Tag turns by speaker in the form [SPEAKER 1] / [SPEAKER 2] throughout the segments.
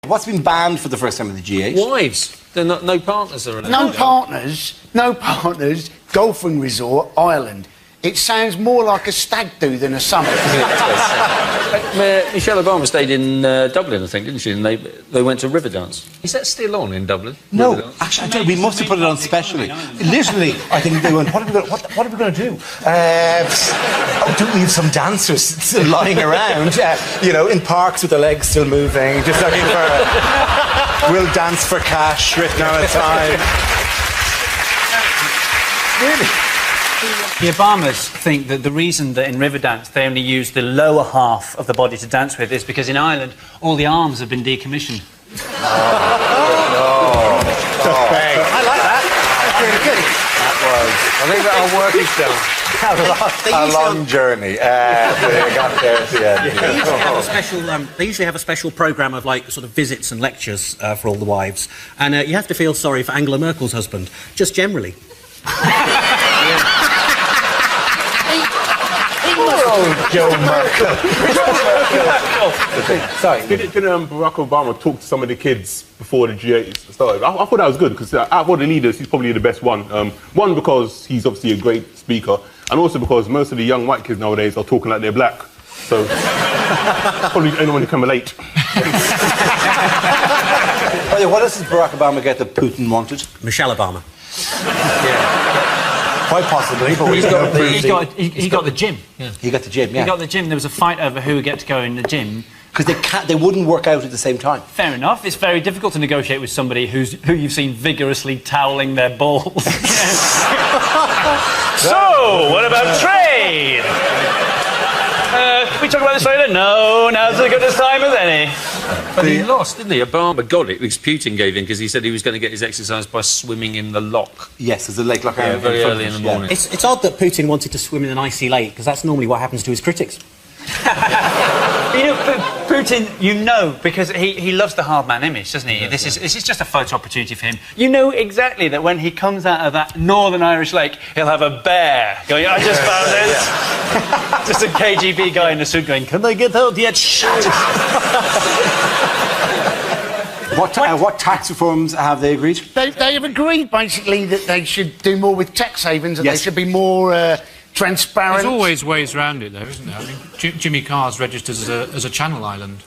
[SPEAKER 1] What's been banned for the first time in the G8?
[SPEAKER 2] Wives. They're not, no partners are allowed.
[SPEAKER 3] No partners, golfing resort, Ireland. It sounds more like a stag do than a summer.
[SPEAKER 2] Michelle Obama stayed in Dublin, I think, didn't she? And they went to Riverdance. Is that still on in Dublin?
[SPEAKER 1] No,
[SPEAKER 2] Riverdance?
[SPEAKER 1] actually, I don't. We must have put it on specially. Literally, I think they went, what are we going to do? Don't we have some dancers still lying around, you know, in parks with their legs still moving, just looking for we'll dance for cash written on a sign. Really?
[SPEAKER 4] The Obamas think that the reason that in Riverdance they only use the lower half of the body to dance with is because in Ireland all the arms have been decommissioned.
[SPEAKER 1] I like that. That's really good.
[SPEAKER 2] I think that'll work itself.
[SPEAKER 1] A long journey. They got there at the end.
[SPEAKER 5] They usually have a special programme of like sort of visits and lectures for all the wives, and you have to feel sorry for Angela Merkel's husband, just generally.
[SPEAKER 1] Oh, Joe Merkel. Sorry.
[SPEAKER 6] Didn't Barack Obama talk to some of the kids before the G8 started? I thought that was good, because out of all the leaders, he's probably the best one. One, because he's obviously a great speaker, and also because most of the young white kids nowadays are talking like they're black. So, probably anyone who can relate.
[SPEAKER 1] What else did Barack Obama get that Putin wanted?
[SPEAKER 5] Michelle Obama.
[SPEAKER 1] Quite possibly, but
[SPEAKER 4] he got the gym. Yeah.
[SPEAKER 1] He got the gym, yeah.
[SPEAKER 4] He got the gym. There was a fight over who would get to go in the gym.
[SPEAKER 1] Because they wouldn't work out at the same time.
[SPEAKER 4] Fair enough. It's very difficult to negotiate with somebody who you've seen vigorously toweling their balls. So, what about trade? Can we talk about this later? No, now's as good a time as any.
[SPEAKER 2] But he lost, didn't he? Obama got it because Putin gave in because he said he was going to get his exercise by swimming in the lock.
[SPEAKER 1] Yes, there's a lake lock.
[SPEAKER 2] Yeah, very early in the morning.
[SPEAKER 5] It's odd that Putin wanted to swim in an icy lake, because that's normally what happens to his critics.
[SPEAKER 4] You know, Putin, because he loves the hard man image, doesn't he? This is just a photo opportunity for him. You know exactly that when he comes out of that Northern Irish lake, he'll have a bear going, I just found it. Just a KGB guy in a suit going, can I get out yet? Shut up.
[SPEAKER 1] What tax reforms have they agreed?
[SPEAKER 3] They have agreed, basically, that they should do more with tax havens, and they should be more transparent.
[SPEAKER 7] There's always ways around it, though, isn't there? I mean, Jimmy Carr's registered as a Channel Island.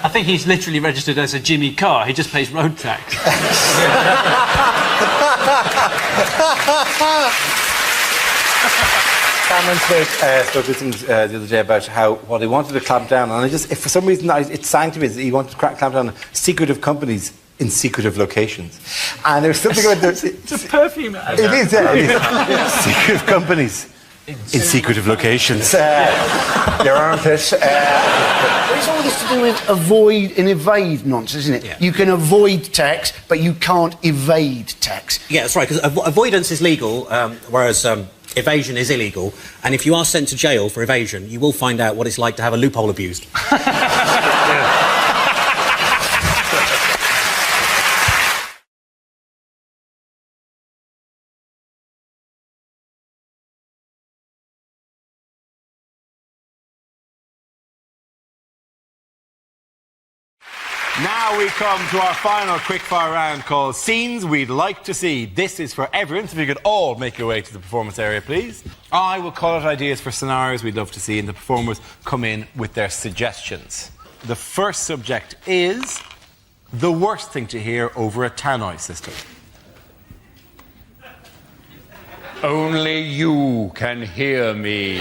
[SPEAKER 4] I think he's literally registered as a Jimmy Carr. He just pays road tax.
[SPEAKER 1] Cameron spoke with things the other day about what he wanted to clamp down on. If for some reason it sang to me that he wanted to clamp down on secretive companies in secretive locations. And there's something about
[SPEAKER 4] it's a perfume.
[SPEAKER 1] It is, secretive companies in secretive locations. Your armpit.
[SPEAKER 3] It's all this to do with avoid and evade nonsense, isn't it? Yeah. You can avoid tax, but you can't evade tax.
[SPEAKER 5] Yeah, that's right, because avoidance is legal, whereas evasion is illegal. And if you are sent to jail for evasion, you will find out what it's like to have a loophole abused.
[SPEAKER 1] Now we come to our final quickfire round called Scenes We'd Like to See. This is for everyone, so if you could all make your way to the performance area, please. I will call out ideas for scenarios we'd love to see, and the performers come in with their suggestions. The first subject is the worst thing to hear over a tannoy system.
[SPEAKER 8] Only you can hear me.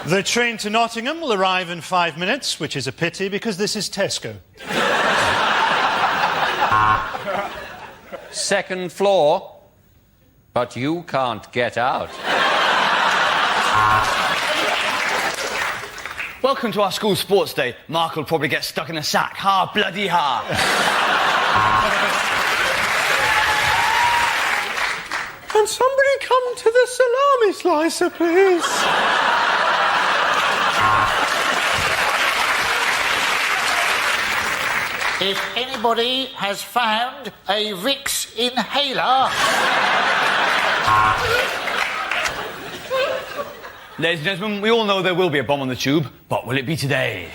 [SPEAKER 9] The train to Nottingham will arrive in 5 minutes, which is a pity because this is Tesco.
[SPEAKER 8] Second floor, but you can't get out.
[SPEAKER 10] Welcome to our school sports day. Mark will probably get stuck in a sack. Ha, bloody ha.
[SPEAKER 9] Can somebody come to the salami slicer, please?
[SPEAKER 11] If anybody has found a Vicks inhaler...
[SPEAKER 10] Ladies and gentlemen, we all know there will be a bomb on the tube, but will it be today?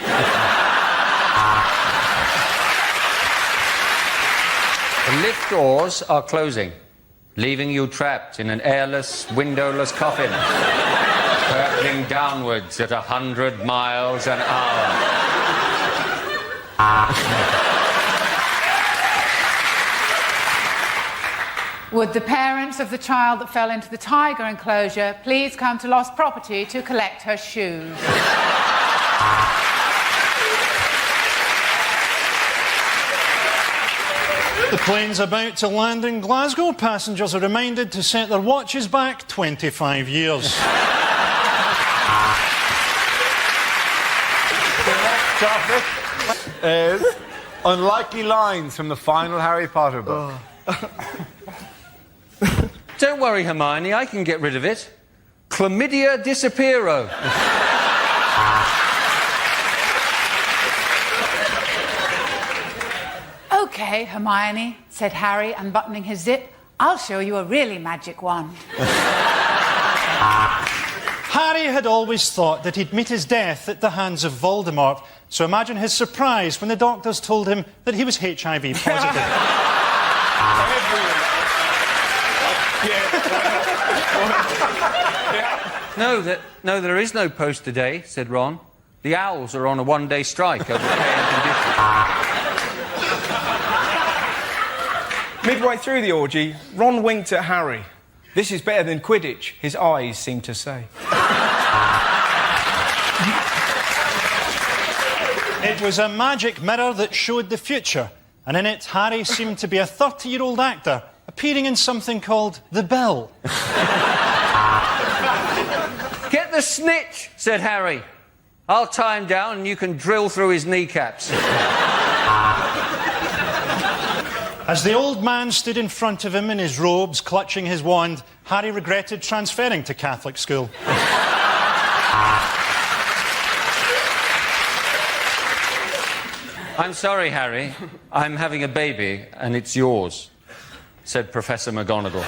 [SPEAKER 8] The lift doors are closing, leaving you trapped in an airless, windowless coffin, hurtling downwards at 100 miles an hour.
[SPEAKER 12] Would the parents of the child that fell into the tiger enclosure please come to lost property to collect her shoes?
[SPEAKER 9] The plane's about to land in Glasgow. Passengers are reminded to set their watches back 25 years.
[SPEAKER 1] The next topic is unlikely lines from the final Harry Potter book.
[SPEAKER 8] Don't worry, Hermione, I can get rid of it. Chlamydia disappearo.
[SPEAKER 12] OK, Hermione, said Harry, unbuttoning his zip. I'll show you a really magic wand.
[SPEAKER 9] Harry had always thought that he'd meet his death at the hands of Voldemort, so imagine his surprise when the doctors told him that he was HIV positive.
[SPEAKER 8] No, there is no post today, said Ron. The Owls are on a one-day strike over pay and conditions.
[SPEAKER 13] Midway through the orgy, Ron winked at Harry. This is better than Quidditch, his eyes seemed to say.
[SPEAKER 9] It was a magic mirror that showed the future, and in it, Harry seemed to be a 30-year-old actor appearing in something called The Bill.
[SPEAKER 8] Get the snitch, said Harry. I'll tie him down and you can drill through his kneecaps.
[SPEAKER 9] As the old man stood in front of him in his robes, clutching his wand, Harry regretted transferring to Catholic school.
[SPEAKER 8] I'm sorry, Harry. I'm having a baby and it's yours, said Professor McGonagall.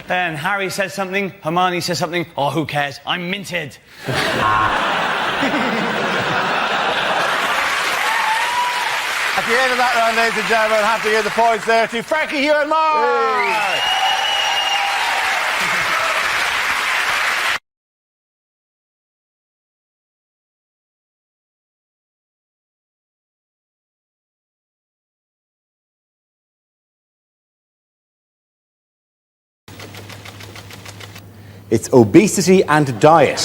[SPEAKER 10] Then Harry says something, Hermione says something. Oh, who cares? I'm minted.
[SPEAKER 1] At the end of that round, ladies and gentlemen, I have to give the points there to Frankie, Hugh and Mark. It's obesity and diet.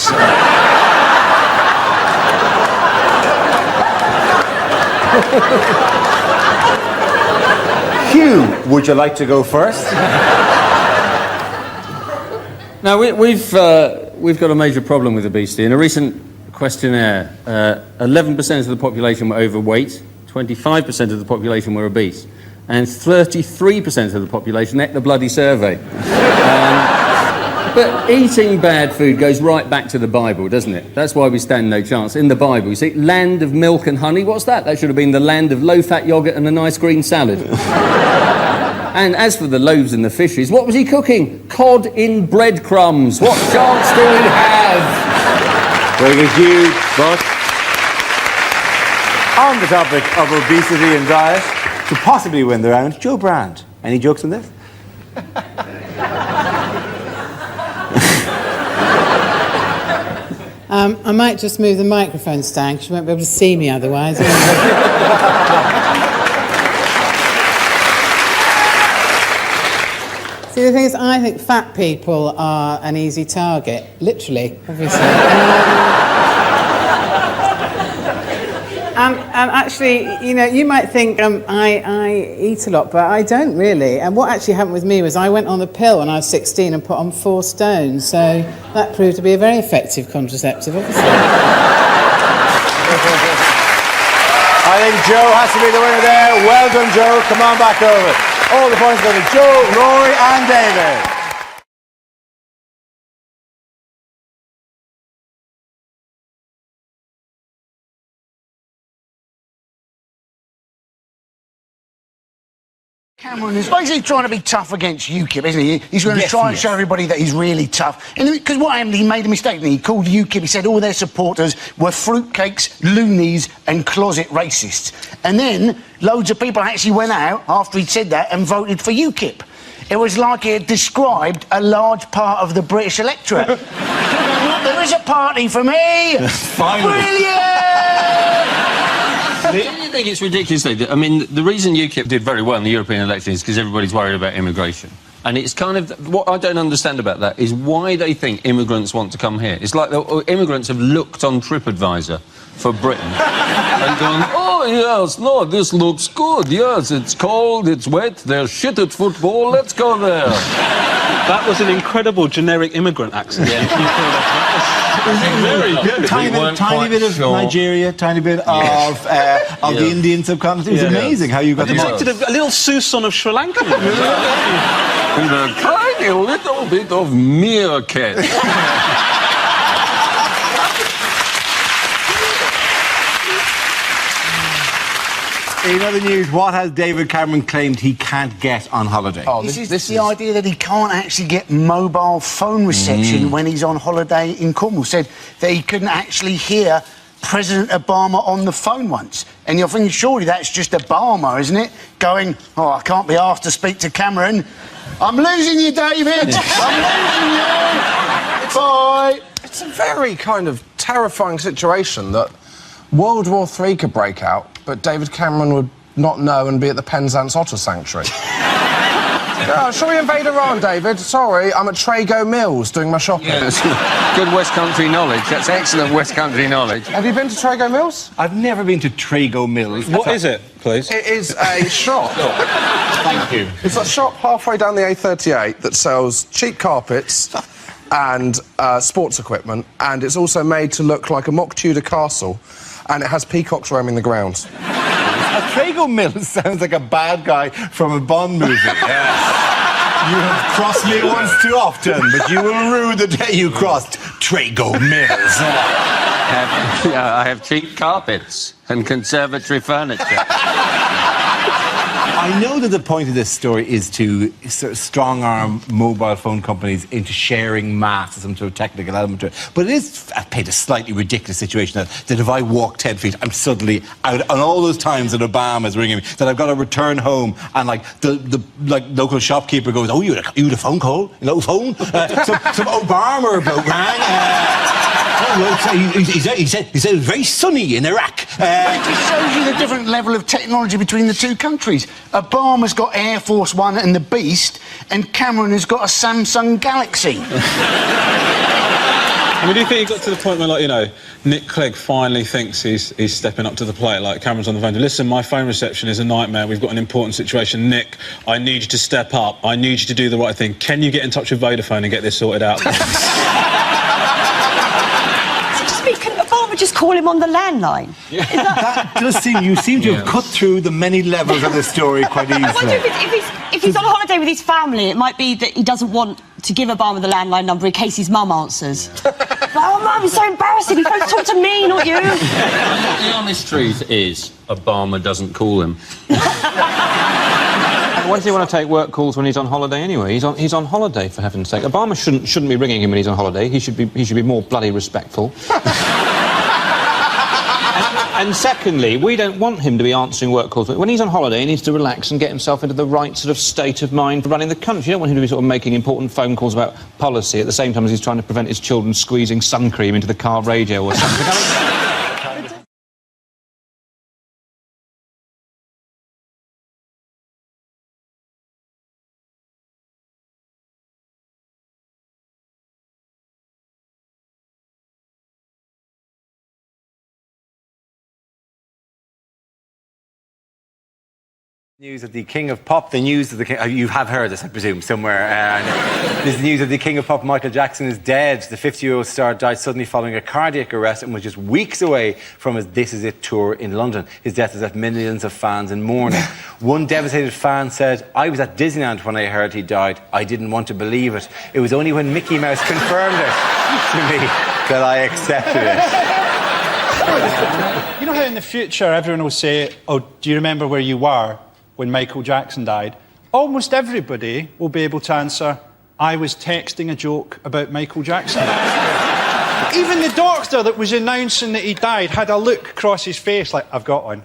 [SPEAKER 1] Hugh, would you like to go first?
[SPEAKER 8] Now, we've got a major problem with obesity. In a recent questionnaire, 11% of the population were overweight, 25% of the population were obese, and 33% of the population ate the bloody survey. But eating bad food goes right back to the Bible, doesn't it? That's why we stand no chance. In the Bible, you see, land of milk and honey, what's that? That should have been the land of low-fat yoghurt and a nice green salad. And as for the loaves and the fishes, what was he cooking? Cod in breadcrumbs. What chance do we have?
[SPEAKER 1] Very good, Hugh. But on the topic of obesity and diet, to possibly win the round, Joe Brand. Any jokes on this?
[SPEAKER 14] I might just move the microphone stand because you won't be able to see me otherwise. See, the thing is, I think fat people are an easy target, literally, obviously. And actually, you know, you might think I eat a lot, but I don't really. And what actually happened with me was I went on the pill when I was 16 and put on 4 stone, so that proved to be a very effective contraceptive, obviously.
[SPEAKER 1] I think Joe has to be the winner there. Well done, Joe. Come on back over. All the points go to Joe, Rory and David.
[SPEAKER 3] Cameron is basically trying to be tough against UKIP, isn't he? He's going to try and show everybody that he's really tough. Because what happened, he made a mistake. He called UKIP, he said all their supporters were fruitcakes, loonies and closet racists. And then loads of people actually went out after he'd said that and voted for UKIP. It was like he had described a large part of the British electorate. There is a party for me!
[SPEAKER 1] Finally.
[SPEAKER 3] Brilliant!
[SPEAKER 2] Do you think it's ridiculous, though? I mean, the reason UKIP did very well in the European election is because everybody's worried about immigration. And it's kind of... What I don't understand about that is why they think immigrants want to come here. It's like the immigrants have looked on TripAdvisor for Britain and gone, oh, yes, no, this looks good. Yes, it's cold, it's wet, they're shit at football, let's go there.
[SPEAKER 15] That was an incredible generic immigrant accent.
[SPEAKER 1] Very good. Tiny bit of Nigeria, tiny bit of the Indian subcontinent. It was amazing how you got them all.
[SPEAKER 15] A little Susan of Sri Lanka.
[SPEAKER 2] And a tiny little bit of meerkat.
[SPEAKER 1] In other news, what has David Cameron claimed he can't get on holiday?
[SPEAKER 3] Oh, this is the idea that he can't actually get mobile phone reception when he's on holiday in Cornwall. Said that he couldn't actually hear President Obama on the phone once. And you're thinking, surely that's just Obama, isn't it? Going, oh, I can't be asked to speak to Cameron. I'm losing you, David! I'm losing you! Bye!
[SPEAKER 16] It's a very kind of terrifying situation that World War III could break out, but David Cameron would not know and be at the Penzance Otter Sanctuary. Shall we invade Iran, David? Sorry, I'm at Trago Mills doing my shopping.
[SPEAKER 2] Yes. Good West Country knowledge. That's excellent West Country knowledge.
[SPEAKER 16] Have you been to Trago Mills?
[SPEAKER 1] I've never been to Trago Mills.
[SPEAKER 15] What is it, please?
[SPEAKER 16] It is a shop.
[SPEAKER 1] Thank you.
[SPEAKER 16] It's a shop halfway down the A38 that sells cheap carpets and sports equipment, and it's also made to look like a mock Tudor castle, and it has peacocks roaming the grounds.
[SPEAKER 1] Trago Mills sounds like a bad guy from a Bond movie. You have crossed me once too often, but you will rue the day you crossed Trago Mills.
[SPEAKER 2] I have cheap carpets and conservatory furniture.
[SPEAKER 1] I know that the point of this story is to sort of strong-arm mobile phone companies into sharing maths, some sort of technical element to it. But it is paid a slightly ridiculous situation that if I walk 10 feet, I'm suddenly out. On all those times that Obama's ringing me, that I've got to return home, and the local shopkeeper goes, "Oh, you had a phone call? No phone? Some Obama bloke rang." He said it was very sunny in Iraq.
[SPEAKER 3] It just shows you the different level of technology between the two countries. Obama's got Air Force One and the Beast, and Cameron has got a Samsung Galaxy.
[SPEAKER 15] I mean, do you think he got to the point where, like, you know, Nick Clegg finally thinks he's stepping up to the plate? Like, Cameron's on the phone. Listen, my phone reception is a nightmare. We've got an important situation. Nick, I need you to step up. I need you to do the right thing. Can you get in touch with Vodafone and get this sorted out?
[SPEAKER 17] Just call him on the landline.
[SPEAKER 1] Yeah. That does seem... You seem to have cut through the many levels of the story quite easily.
[SPEAKER 17] I wonder if he's on holiday with his family, it might be that he doesn't want to give Obama the landline number in case his mum answers. Oh, Mum, it's so embarrassing. He's supposed to talk to me, not you.
[SPEAKER 2] The honest truth is, Obama doesn't call him.
[SPEAKER 15] Why does he want to take work calls when he's on holiday anyway? He's on holiday, for heaven's sake. Obama shouldn't be ringing him when he's on holiday. He should be more bloody respectful. And secondly, we don't want him to be answering work calls. When he's on holiday, he needs to relax and get himself into the right sort of state of mind for running the country. You don't want him to be sort of making important phone calls about policy at the same time as he's trying to prevent his children squeezing sun cream into the car radio or something.
[SPEAKER 1] News of the King of Pop, the news of the King... You have heard this, I presume, somewhere. This is the news of the King of Pop. Michael Jackson is dead. The 50-year-old star died suddenly following a cardiac arrest and was just weeks away from his This Is It tour in London. His death has left millions of fans in mourning. One devastated fan said, "I was at Disneyland when I heard he died. I didn't want to believe it. It was only when Mickey Mouse confirmed it to me that I accepted it."
[SPEAKER 9] You know how in the future everyone will say, "Oh, do you remember where you were when Michael Jackson died?" almost everybody will be able to answer, I was texting a joke about Michael Jackson. Even the doctor that was announcing that he died had a look across his face like, I've got one.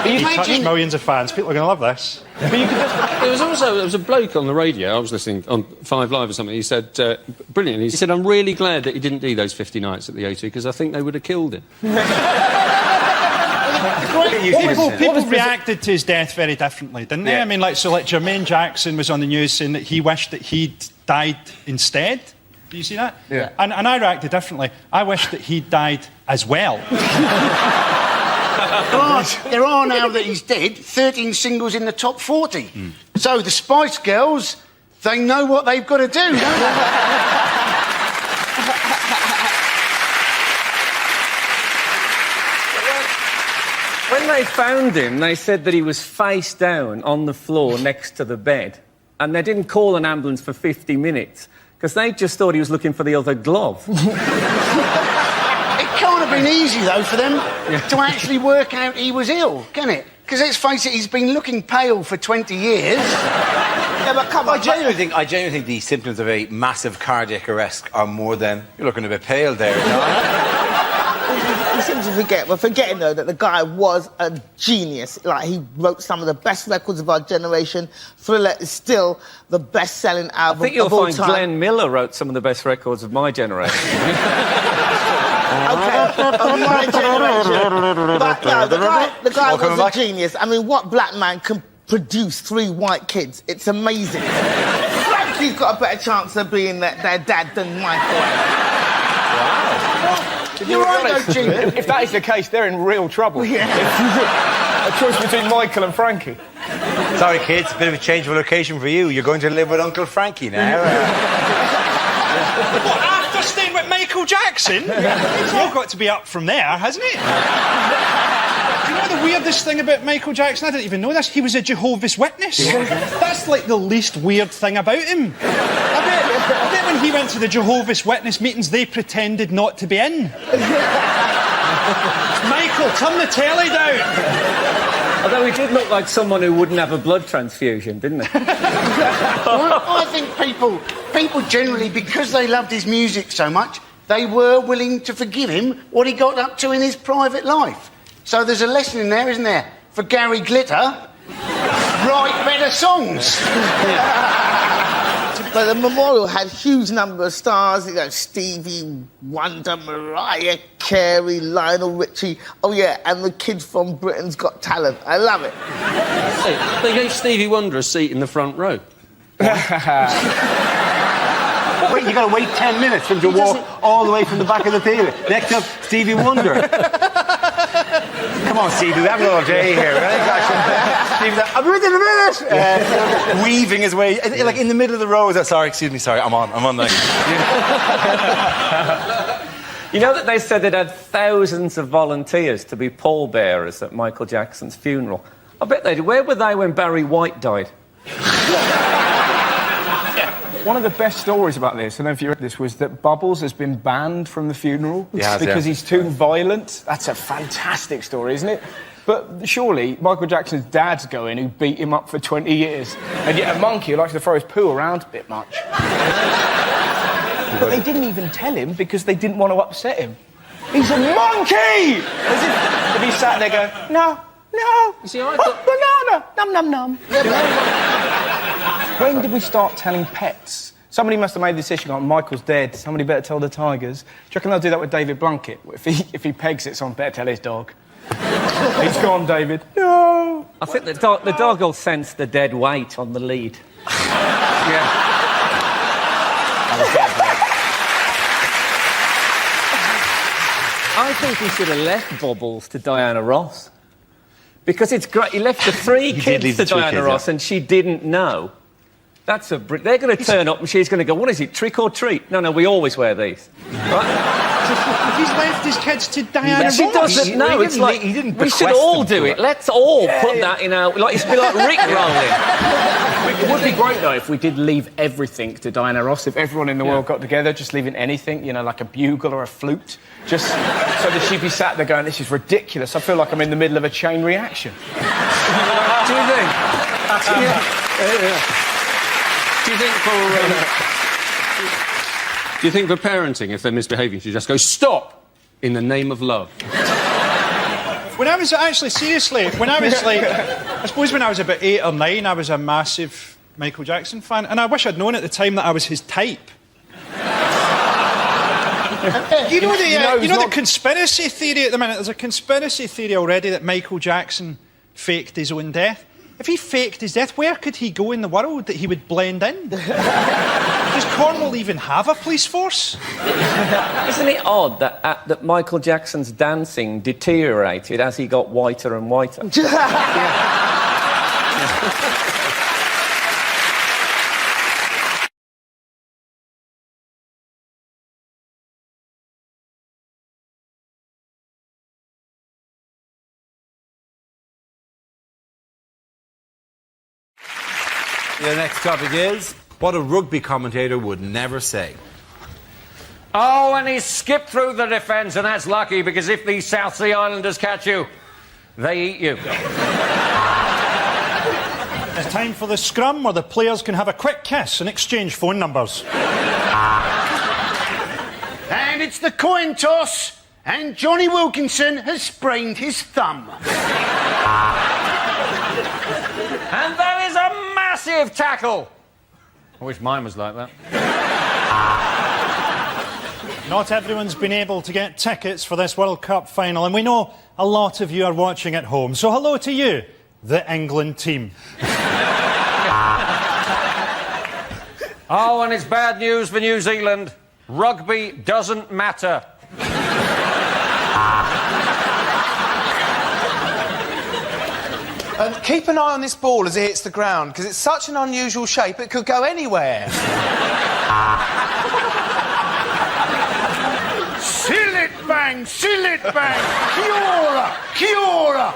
[SPEAKER 9] He touched millions of fans. People are going to love this.
[SPEAKER 2] There was a bloke on the radio, I was listening on 5 Live or something, he said, brilliant, he said, I'm really glad that he didn't do those 50 nights at the O2 because I think they would have killed him.
[SPEAKER 9] People reacted to his death very differently, didn't they? I mean, like Jermaine Jackson was on the news saying that he wished that he'd died instead. Do you see that?
[SPEAKER 2] Yeah.
[SPEAKER 9] And I reacted differently. I wish that he'd died as well.
[SPEAKER 3] There are, now that he's dead, 13 singles in the top 40. So the Spice Girls, they know what they've got to do, don't they?
[SPEAKER 18] When they found him, they said that he was face down on the floor next to the bed, and they didn't call an ambulance for 50 minutes because they just thought he was looking for the other glove.
[SPEAKER 3] It can't have been easy, though, for them to actually work out he was ill, can it? Because let's face it, he's been looking pale for 20 years.
[SPEAKER 1] Yeah, but come on. I genuinely think the symptoms of a massive cardiac arrest are more than you're looking a bit pale there, John.
[SPEAKER 19] You seem to forget. We're forgetting, though, that the guy was a genius. Like, he wrote some of the best records of our generation. Thriller is still the best-selling album
[SPEAKER 18] I think you'll
[SPEAKER 19] of all
[SPEAKER 18] find
[SPEAKER 19] time.
[SPEAKER 18] Glenn Miller wrote some of the best records of my generation.
[SPEAKER 19] OK, of my generation. But, no, the guy was a genius. I mean, what black man can produce 3 white kids? It's amazing. Frankie's got a better chance of being their dad than Michael.
[SPEAKER 13] You're right, though, Gene. If that is the case, they're in real trouble. Yeah. A choice between Michael and Frankie.
[SPEAKER 1] Sorry, kids, a bit of a change of location for you. You're going to live with Uncle Frankie now.
[SPEAKER 9] What, after staying with Michael Jackson? It's all got to be up from there, hasn't it? Do you know the weirdest thing about Michael Jackson? I didn't even know this. He was a Jehovah's Witness. That's like the least weird thing about him. I bet when he went to the Jehovah's Witness meetings, they pretended not to be in. Michael, turn the telly down.
[SPEAKER 18] Although he did look like someone who wouldn't have a blood transfusion, didn't he?
[SPEAKER 3] I think people generally, because they loved his music so much, they were willing to forgive him what he got up to in his private life. So there's a lesson in there, isn't there? For Gary Glitter, write better songs.
[SPEAKER 19] But the memorial had a huge number of stars. You know, Stevie Wonder, Mariah Carey, Lionel Richie. Oh, yeah, and the kid from Britain's Got Talent. I love it.
[SPEAKER 2] Hey, they gave Stevie Wonder a seat in the front row.
[SPEAKER 1] Wait, you got to wait 10 minutes for him to walk all the way from the back of the theatre. Next up, Stevie Wonder. Come on, Stevie, we haven't all day here, right? Stevie's like, I'll be with you in a minute. Weaving his way, like in the middle of the row. Sorry, excuse me, sorry, I'm on the...
[SPEAKER 18] You know that they said they'd had thousands of volunteers to be pallbearers at Michael Jackson's funeral. I bet they did. Where were they when Barry White died?
[SPEAKER 13] One of the best stories about this, I don't know if you read this, was that Bubbles has been banned from the funeral because he's too violent. That's a fantastic story, isn't it? But surely Michael Jackson's dad's going, who beat him up for 20 years, and yet a monkey who likes to throw his poo around a bit much. But they didn't even tell him because they didn't want to upset him. He's a monkey! As if he sat there going, no.
[SPEAKER 18] You see, I thought...
[SPEAKER 13] banana, num. When did we start telling pets? Somebody must have made the decision, going, Michael's dead, somebody better tell the tigers. Do you reckon they'll do that with David Blunkett? If he pegs it, someone better tell his dog. He's gone, David. No!
[SPEAKER 18] I think the dog will sense the dead weight on the lead.
[SPEAKER 13] Yeah.
[SPEAKER 18] I think he should have left Bubbles to Diana Ross. Because it's great. He left the 3 kids to Diana Ross and she didn't know. That's they're going to turn up and she's going to go, what is it, trick or treat? No, we always wear these. Right?
[SPEAKER 9] He's left his kids to Diana Ross.
[SPEAKER 18] She doesn't know. It's like, we should all do it. Let's all put that in our... Like, it's be like Rick rolling.
[SPEAKER 13] It would be great, though, if we did leave everything to Diana Ross, if everyone in the world got together, just leaving anything, you know, like a bugle or a flute, just so that she'd be sat there going, this is ridiculous. I feel like I'm in the middle of a chain reaction.
[SPEAKER 18] Do you think?
[SPEAKER 2] Do you think for parenting, if they're misbehaving, you should just go, stop, in the name of love?
[SPEAKER 9] When I was actually, seriously, when I was like, I suppose when I was about 8 or 9, I was a massive Michael Jackson fan, and I wish I'd known at the time that I was his type. You know the conspiracy theory at the minute? There's a conspiracy theory already that Michael Jackson faked his own death. If he faked his death, where could he go in the world that he would blend in? Does Cornwall even have a police force?
[SPEAKER 18] Isn't it odd that Michael Jackson's dancing deteriorated as he got whiter and whiter?
[SPEAKER 1] The next topic is what a rugby commentator would never say.
[SPEAKER 18] Oh, and he skipped through the defence, and that's lucky, because if these South Sea Islanders catch you, they eat you.
[SPEAKER 9] It's time for the scrum where the players can have a quick kiss and exchange phone numbers.
[SPEAKER 3] And it's the coin toss, and Johnny Wilkinson has sprained his thumb.
[SPEAKER 18] And that is a massive tackle. I wish mine was like that.
[SPEAKER 9] Not everyone's been able to get tickets for this World Cup final, and we know a lot of you are watching at home. So hello to you, the England team.
[SPEAKER 18] Oh, and it's bad news for New Zealand. Rugby doesn't matter.
[SPEAKER 20] Keep an eye on this ball as it hits the ground, because it's such an unusual shape, it could go anywhere.
[SPEAKER 3] Seal it bang, kia ora, kia ora.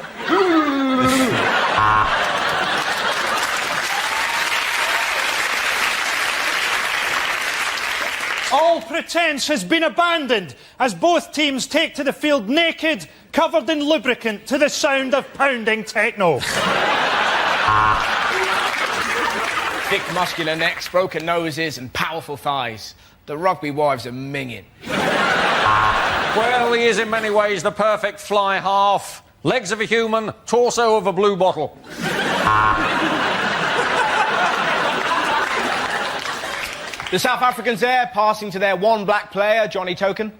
[SPEAKER 9] All pretence has been abandoned as both teams take to the field naked, covered in lubricant, to the sound of pounding techno.
[SPEAKER 20] Thick muscular necks, broken noses and powerful thighs. The rugby wives are minging.
[SPEAKER 18] Well, he is in many ways the perfect fly half. Legs of a human, torso of a blue bottle.
[SPEAKER 20] The South Africans there, passing to their one black player, Johnny Token.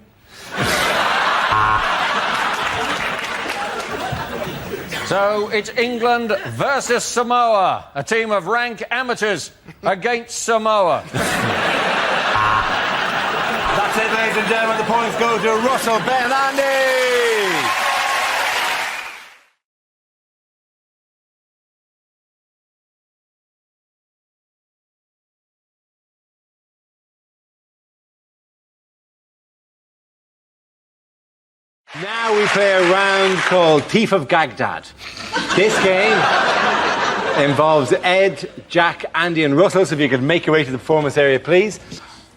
[SPEAKER 18] So it's England versus Samoa, a team of rank amateurs against Samoa.
[SPEAKER 1] That's it, ladies and gentlemen. The points go to Russell, Ben and Andy. Now we play a round called Thief of Baghdad. This game involves Ed, Jack, Andy and Russell, so if you could make your way to the performance area, please.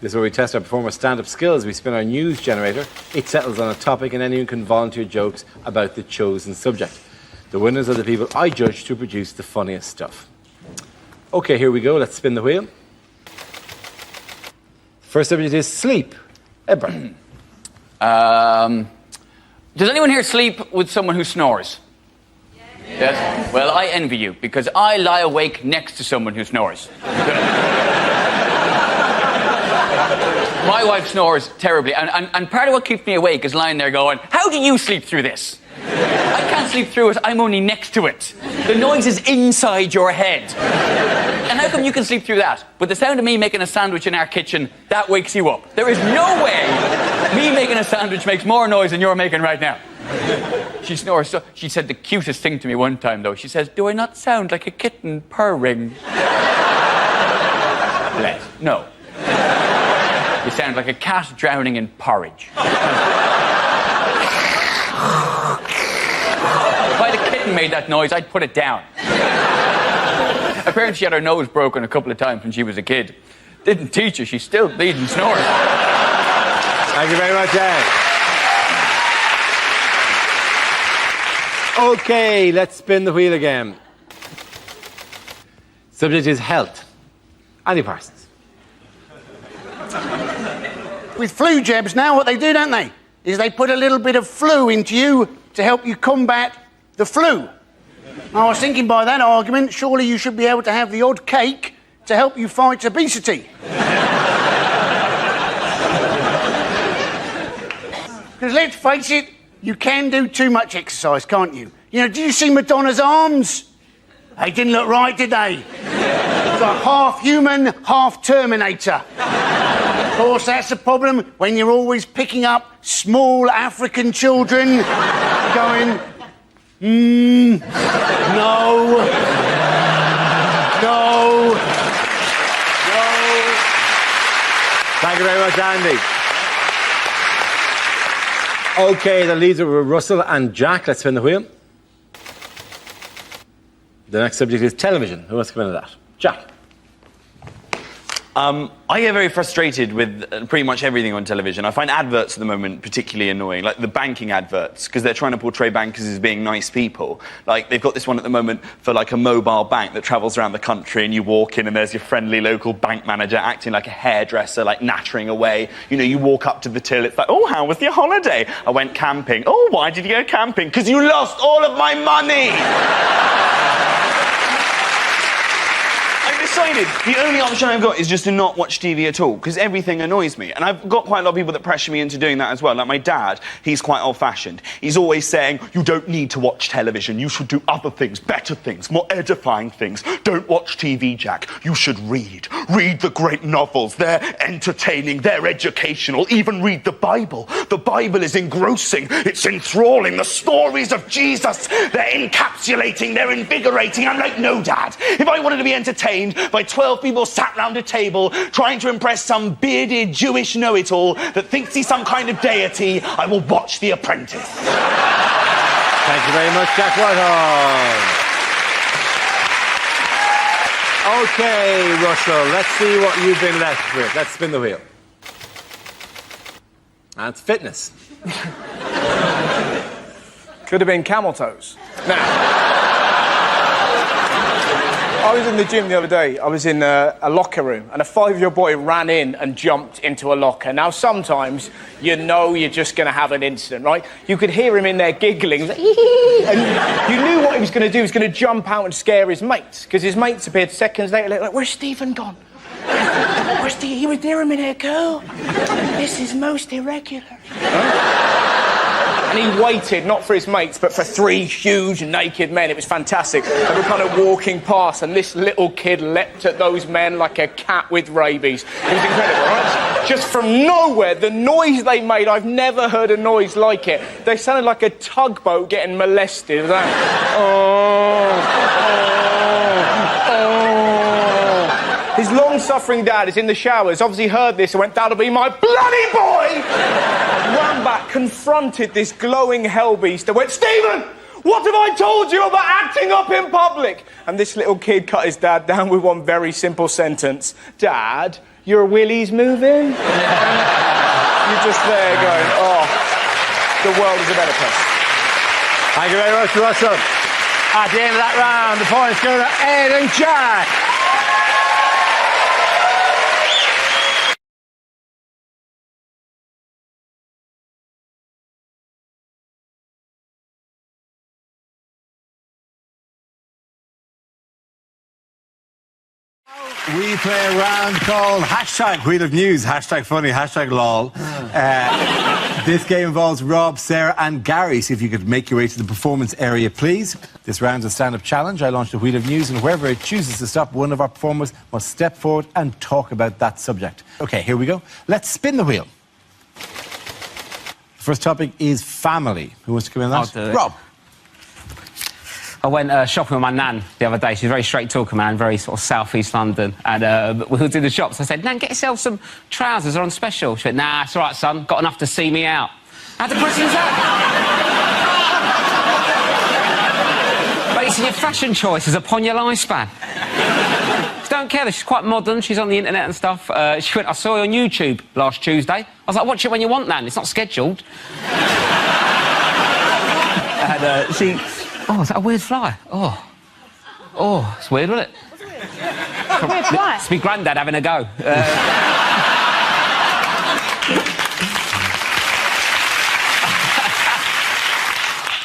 [SPEAKER 1] This is where we test our performers' stand-up skills. We spin our news generator. It settles on a topic and anyone can volunteer jokes about the chosen subject. The winners are the people I judge to produce the funniest stuff. OK, here we go. Let's spin the wheel. First subject is sleep. Ebra.
[SPEAKER 10] Does anyone here sleep with someone who snores? Yes? Well, I envy you, because I lie awake next to someone who snores. My wife snores terribly, and part of what keeps me awake is lying there going, how do you sleep through this? I can't sleep through it, I'm only next to it. The noise is inside your head. And how come you can sleep through that? But the sound of me making a sandwich in our kitchen, that wakes you up. There is no way me making a sandwich makes more noise than you're making right now. She snores. So she said the cutest thing to me one time, though. She says, do I not sound like a kitten purring? Bless. No. You sound like a cat drowning in porridge. If I had a kitten made that noise, I'd put it down. Apparently she had her nose broken a couple of times when she was a kid. Didn't teach her, she's still bleeding snores.
[SPEAKER 1] Thank you very much, Ed. OK, let's spin the wheel again. Subject is health. Andy Parsons.
[SPEAKER 3] With flu jabs now, what they do, don't they, is they put a little bit of flu into you to help you combat the flu. I was thinking by that argument, surely you should be able to have the odd cake to help you fight obesity. Because let's face it, you can do too much exercise, can't you? You know, did you see Madonna's arms? They didn't look right, did they? It's like half human, half Terminator. Of course, that's a problem when you're always picking up small African children going, no, no, no.
[SPEAKER 1] Thank you very much, Andy. OK, the leads are Russell and Jack. Let's spin the wheel. The next subject is television. Who wants to come into that? Jack.
[SPEAKER 21] I get very frustrated with pretty much everything on television. I find adverts at the moment particularly annoying, like the banking adverts, because they're trying to portray bankers as being nice people. Like, they've got this one at the moment for, like, a mobile bank that travels around the country, and you walk in and there's your friendly local bank manager acting like a hairdresser, like, nattering away. You know, you walk up to the till, it's like, oh, how was your holiday? I went camping. Oh, why did you go camping? Because you lost all of my money! Decided the only option I've got is just to not watch TV at all, because everything annoys me. And I've got quite a lot of people that pressure me into doing that as well. Like my dad, he's quite old-fashioned. He's always saying, you don't need to watch television. You should do other things, better things, more edifying things. Don't watch TV, Jack. You should read. Read the great novels. They're entertaining, they're educational. Even read the Bible. The Bible is engrossing. It's enthralling. The stories of Jesus, they're encapsulating, they're invigorating. I'm like, no, Dad. If I wanted to be entertained by 12 people sat round a table trying to impress some bearded Jewish know-it-all that thinks he's some kind of deity, I will watch The Apprentice.
[SPEAKER 1] Thank you very much, Jack Whitehall. OK, Russell, let's see what you've been left with. Let's spin the wheel. That's fitness.
[SPEAKER 13] Could have been camel toes. Now, I was in the gym the other day. I was in a locker room, and a 5-year-old boy ran in and jumped into a locker. Now, sometimes you know you're just going to have an incident, right? You could hear him in there giggling, like, and you knew what he was going to do. He was going to jump out and scare his mates, because his mates appeared seconds later, like, where's Stephen gone? Where's Stephen? He was there a minute ago. This is most irregular. And he waited, not for his mates, but for 3 huge naked men. It was fantastic. They were kind of walking past, and this little kid leapt at those men like a cat with rabies. It was incredible, right? Just from nowhere, the noise they made, I've never heard a noise like it. They sounded like a tugboat getting molested. Like, His long-suffering dad is in the showers, obviously heard this and went, that'll be my bloody boy! Ran back, confronted this glowing hellbeast and went, Stephen, what have I told you about acting up in public? And this little kid cut his dad down with one very simple sentence. Dad, your willy's moving? You're just there going, oh, the world is a better place.
[SPEAKER 1] Thank you very much, Russell. At the end of that round, the points go to Ed and Jack. We play a round called hashtag Wheel of News, hashtag funny, hashtag lol. This game involves Rob, Sarah and Gary. See if you could make your way to the performance area, please. This round's a stand-up challenge. I launched a Wheel of News, and whoever it chooses to stop, one of our performers must step forward and talk about that subject. OK, here we go. Let's spin the wheel. First topic is family. Who wants to come in on that?
[SPEAKER 22] I'll do it.
[SPEAKER 1] Rob.
[SPEAKER 22] I went shopping with my nan the other day. She's a very straight talker, man, very sort of south-east London. And we were in the shops. I said, Nan, get yourself some trousers. They're on special. She went, nah, it's all right, son. Got enough to see me out. How depressing is that? Basing your fashion choices upon your lifespan. She don't care. She's quite modern. She's on the internet and stuff. She went, I saw you on YouTube last Tuesday. I was like, watch it when you want, Nan. It's not scheduled. And she... Oh, is that a weird fly? Oh, it's weird, wasn't it? It's my granddad having a go.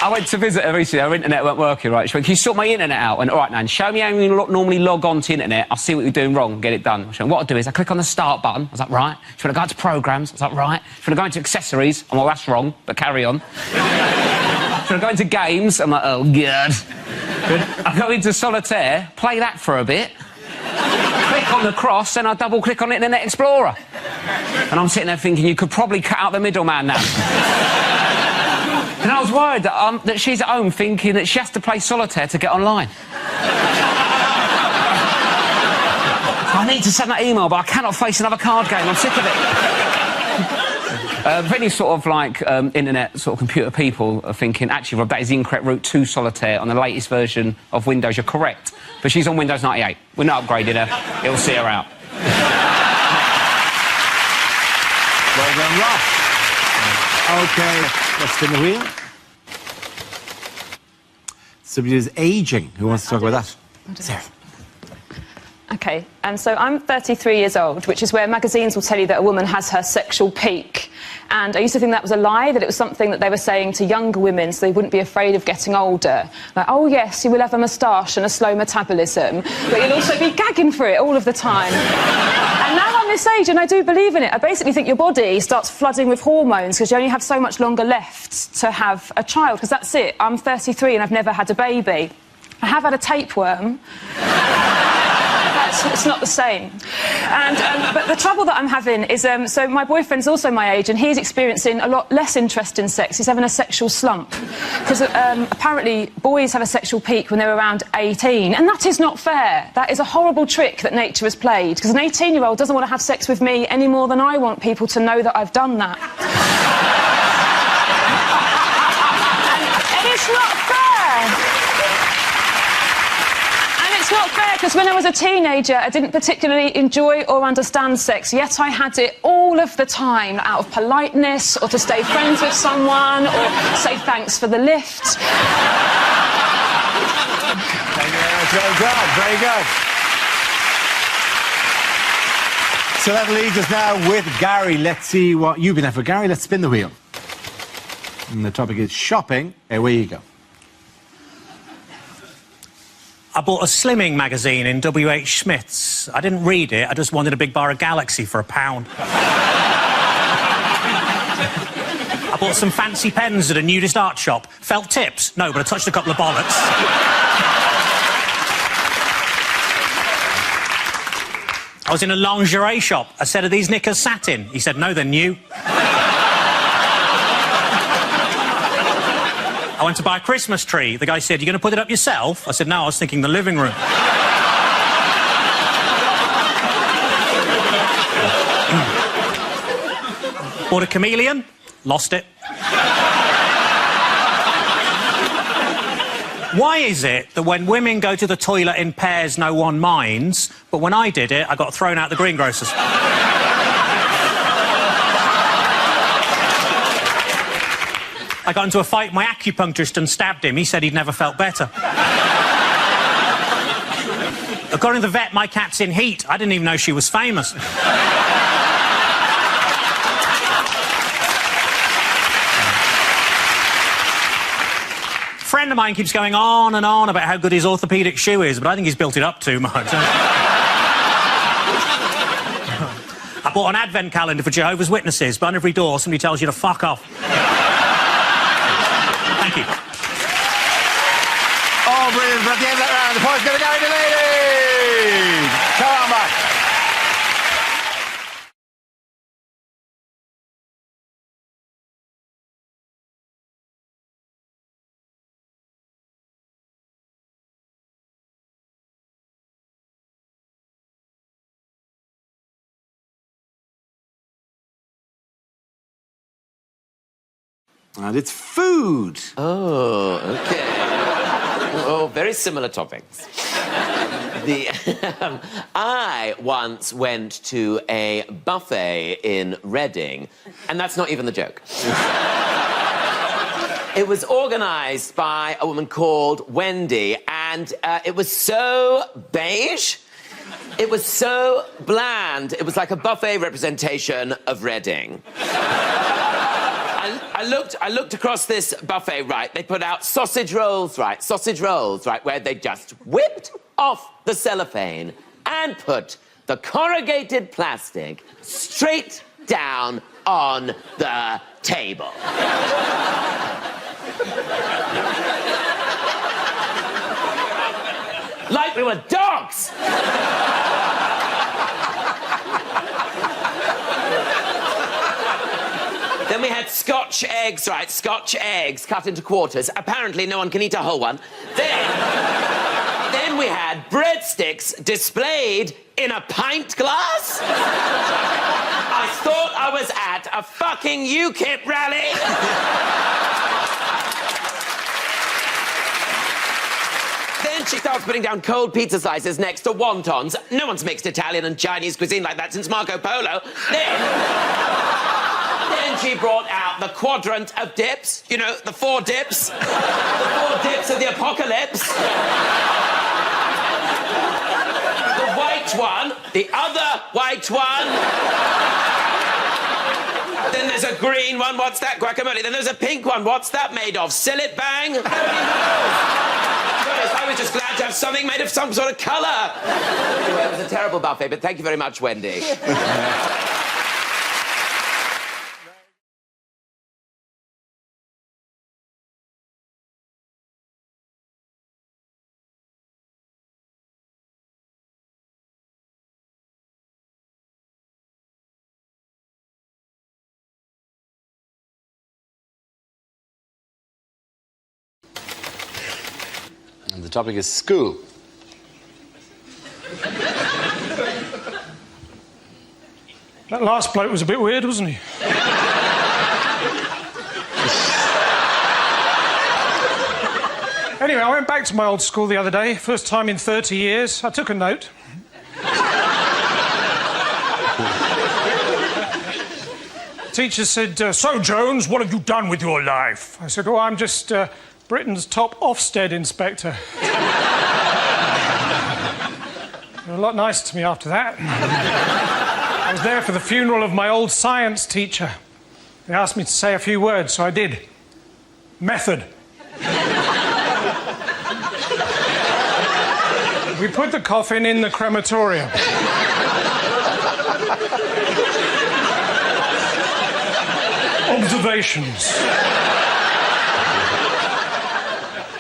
[SPEAKER 22] I went to visit her recently. Her internet weren't working right. She went, "Can you sort my internet out?" And all right, Nan, show me how you normally log on to internet. I'll see what you're doing wrong and get it done. She went, "What I'll do is I click on the start button." I was like, "Right." She went, "I go into programs." I was like, "Right." She went, "I go into accessories." I'm like, "That's wrong, but carry on." She went, "I go into games." I'm like, "Oh, God." I go into solitaire, play that for a bit, click on the cross, then I double-click on Internet Explorer. And I'm sitting there thinking, you could probably cut out the middleman now. And I was worried that she's at home thinking that she has to play solitaire to get online. I need to send that email, but I cannot face another card game. I'm sick of it. Any sort of, like, internet sort of computer people are thinking, actually, Rob, that is the incorrect route to solitaire. On the latest version of Windows, you're correct. But she's on Windows 98. We're not upgrading her. It'll see her out.
[SPEAKER 1] Well done, Rob. OK, let's spin the wheel. Somebody is ageing. Who wants to talk about that? Sarah.
[SPEAKER 6] OK, and so I'm 33 years old, which is where magazines will tell you that a woman has her sexual peak. And I used to think that was a lie, that it was something that they were saying to younger women so they wouldn't be afraid of getting older. Like, oh, yes, you will have a moustache and a slow metabolism, but you'll also be gagging for it all of the time. And now I'm this age and I do believe in it. I basically think your body starts flooding with hormones because you only have so much longer left to have a child, because that's it. I'm 33 and I've never had a baby. I have had a tapeworm. It's not the same. And, but the trouble that I'm having is, so my boyfriend's also my age and he's experiencing a lot less interest in sex. He's having a sexual slump. Because apparently boys have a sexual peak when they're around 18. And that is not fair. That is a horrible trick that nature has played. Because an 18-year-old doesn't want to have sex with me any more than I want people to know that I've done that. And it's not fair. It's not fair, because when I was a teenager, I didn't particularly enjoy or understand sex, yet I had it all of the time, out of politeness, or to stay friends with someone, or say thanks for the lift.
[SPEAKER 1] Thank you very much. Well done. Very good. So that leaves us now with Gary. Let's see what you've been at for, Gary. Let's spin the wheel. And the topic is shopping. Away you go.
[SPEAKER 5] I bought a slimming magazine in W.H. Smith's. I didn't read it, I just wanted a big bar of Galaxy for £1. I bought some fancy pens at a nudist art shop. Felt tips? No, but I touched a couple of bollocks. I was in a lingerie shop. I said, "Are these knickers satin?" He said, "No, they're new." I went to buy a Christmas tree. The guy said, "You're going to put it up yourself?" I said, "No, I was thinking the living room." Bought a chameleon, lost it. Why is it that when women go to the toilet in pairs, no one minds, but when I did it, I got thrown out the greengrocers? I got into a fight with my acupuncturist and stabbed him. He said he'd never felt better. According to the vet, my cat's in heat. I didn't even know she was famous. A friend of mine keeps going on and on about how good his orthopaedic shoe is, but I think he's built it up too much. I bought an advent calendar for Jehovah's Witnesses, but on every door somebody tells you to fuck off. Thank you.
[SPEAKER 1] Oh, brilliant. But at the end of that round, the point's going to go to ladies. Come on back. And it's food.
[SPEAKER 7] Oh, OK. Oh, very similar topics. I once went to a buffet in Reading, and that's not even the joke. It was organised by a woman called Wendy, and it was so beige. It was so bland. It was like a buffet representation of Reading. I looked across this buffet, right? They put out sausage rolls, right? Sausage rolls, right? Where they just whipped off the cellophane and put the corrugated plastic straight down on the table. Like we were dogs! Then we had Scotch eggs, right? Scotch eggs cut into quarters. Apparently no one can eat a whole one. Then we had breadsticks displayed in a pint glass. I thought I was at a fucking UKIP rally. Then she starts putting down cold pizza slices next to wontons. No one's mixed Italian and Chinese cuisine like that since Marco Polo. Then she brought out the quadrant of dips. You know, the 4 dips. The 4 dips of the apocalypse. The white one. The other white one. Then there's a green one. What's that? Guacamole. Then there's a pink one. What's that made of? Sillet bang? I was just glad to have something made of some sort of colour. Anyway, it was a terrible buffet, but thank you very much, Wendy.
[SPEAKER 1] And the topic is school.
[SPEAKER 4] That last bloke was a bit weird, wasn't he? Anyway, I went back to my old school the other day, first time in 30 years. I took a note. Teacher said, "So, Jones, what have you done with your life?" I said, "Oh, I'm just Britain's top Ofsted inspector." They were a lot nicer to me after that. I was there for the funeral of my old science teacher. They asked me to say a few words, so I did. Method. We put the coffin in the crematorium. Observations.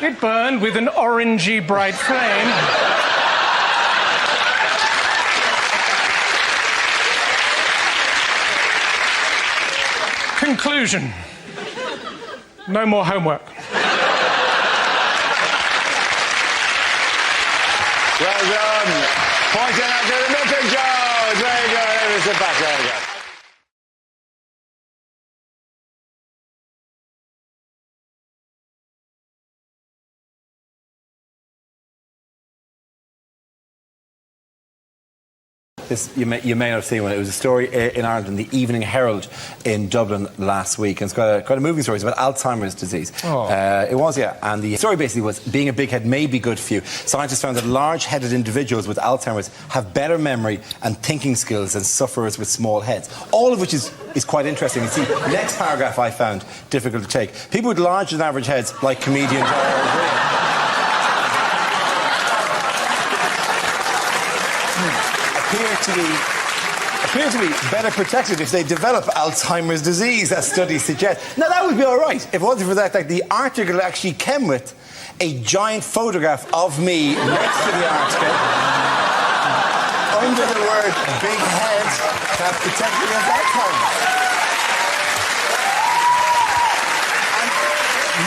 [SPEAKER 4] It burned with an orangey bright flame. Conclusion. No more homework.
[SPEAKER 1] Well done. Pointing out to the Muppet Jones. Very good. There's the back. There we go. This, you may not have seen one. It was a story in Ireland in the Evening Herald in Dublin last week. And it's quite a moving story. It's about Alzheimer's disease.
[SPEAKER 4] Oh.
[SPEAKER 1] It was, yeah. And the story basically was being a big head may be good for you. Scientists found that large-headed individuals with Alzheimer's have better memory and thinking skills than sufferers with small heads. All of which is quite interesting. You see, the next paragraph I found difficult to take. People with larger than average heads, like comedian Dara O'Brien, appear to be better protected if they develop Alzheimer's disease, as studies suggest. Now, that would be all right if it wasn't for that. Like, the article actually came with a giant photograph of me next to the article under the word big head that protected against Alzheimer's.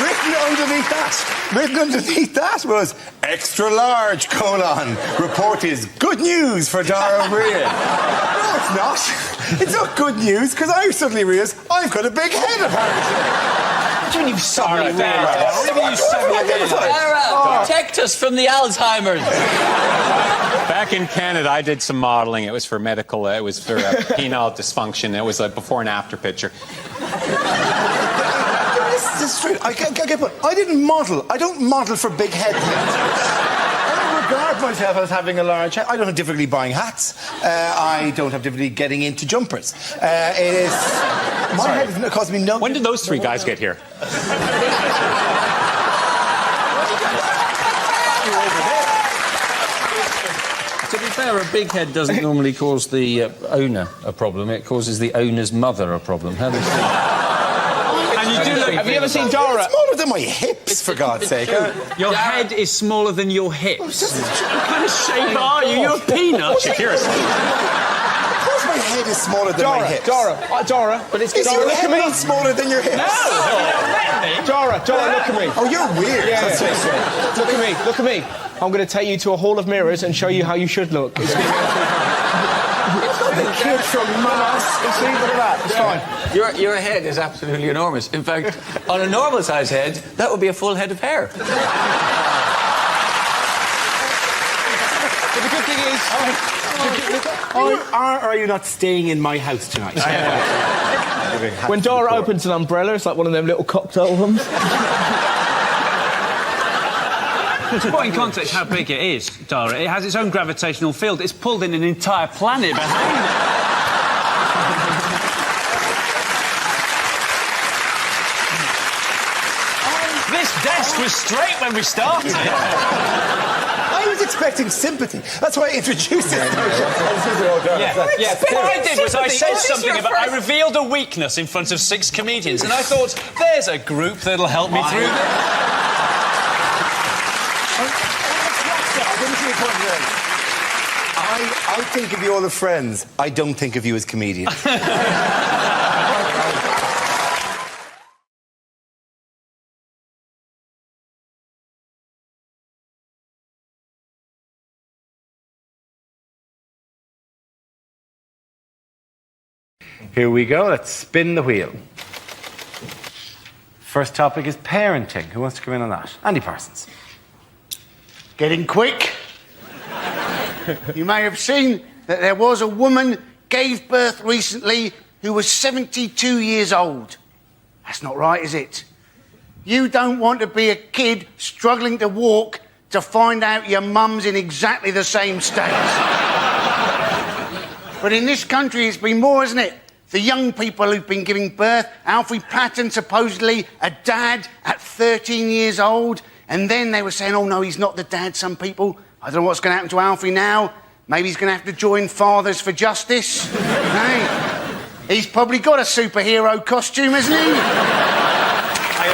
[SPEAKER 1] Written underneath that was extra large : report is good news for Dara O'Brien. No, it's not. It's not good news because I suddenly realised I've got a big head apparently. What do you mean you've suddenly realised?
[SPEAKER 18] Dara,
[SPEAKER 11] protect us from the Alzheimer's. Back in Canada, I did some modelling. It was for medical. It was for penile dysfunction. It was a before and after picture.
[SPEAKER 1] This is true. I didn't model. I don't model for big head. I don't
[SPEAKER 8] regard myself as having a large head. I don't have difficulty buying hats. I don't have difficulty getting into jumpers. It is... My head has caused me no...
[SPEAKER 11] When did those three guys get here?
[SPEAKER 2] To be fair, a big head doesn't normally cause the owner a problem. It causes the owner's mother a problem. How does
[SPEAKER 20] And you do look... Have you ever seen Dora?
[SPEAKER 8] It's smaller than my hips, for God's sake.
[SPEAKER 18] Your head is smaller than your hips. What kind of shape are you? You're a peanut.
[SPEAKER 8] Of course my head is smaller than my hips.
[SPEAKER 20] Dora, but it's...
[SPEAKER 8] Is
[SPEAKER 20] Dora,
[SPEAKER 8] your
[SPEAKER 20] look
[SPEAKER 8] head
[SPEAKER 20] at me.
[SPEAKER 8] not smaller than your hips?
[SPEAKER 20] No! Dora, look at me.
[SPEAKER 8] Oh, you're weird.
[SPEAKER 20] Yeah. Look at me. I'm going to take you to a hall of mirrors and show you how you should look. It's going to be
[SPEAKER 8] the kid from Mars.
[SPEAKER 20] See, look at that. It's fine.
[SPEAKER 2] Your head is absolutely enormous. In fact, on a normal-sized head, that would be a full head of hair.
[SPEAKER 20] But the good thing is...
[SPEAKER 8] Are you not staying in my house tonight?
[SPEAKER 20] When Dora opens an umbrella, it's like one of them little cocktail rooms.
[SPEAKER 18] To put in context how big it is, Dara, it has its own gravitational field. It's pulled in an entire planet behind it. This desk was straight when we started.
[SPEAKER 8] I was expecting sympathy. That's why I introduced it.
[SPEAKER 18] What I did was I said something about... I revealed a weakness in front of 6 comedians, and I thought, there's a group that'll help me through this.
[SPEAKER 8] I think of you all as friends. I don't think of you as comedians.
[SPEAKER 1] Here we go. Let's spin the wheel. First topic is parenting. Who wants to come in on that? Andy Parsons.
[SPEAKER 3] Getting quick. You may have seen that there was a woman gave birth recently who was 72 years old. That's not right, is it? You don't want to be a kid struggling to walk to find out your mum's in exactly the same state. But in this country, it's been more, isn't it? The young people who've been giving birth. Alfie Patton, supposedly a dad at 13 years old. And then they were saying, oh, no, he's not the dad, some people. I don't know what's going to happen to Alfie now. Maybe he's going to have to join Fathers for Justice. Hey, he's probably got a superhero costume, hasn't he?
[SPEAKER 1] Hey,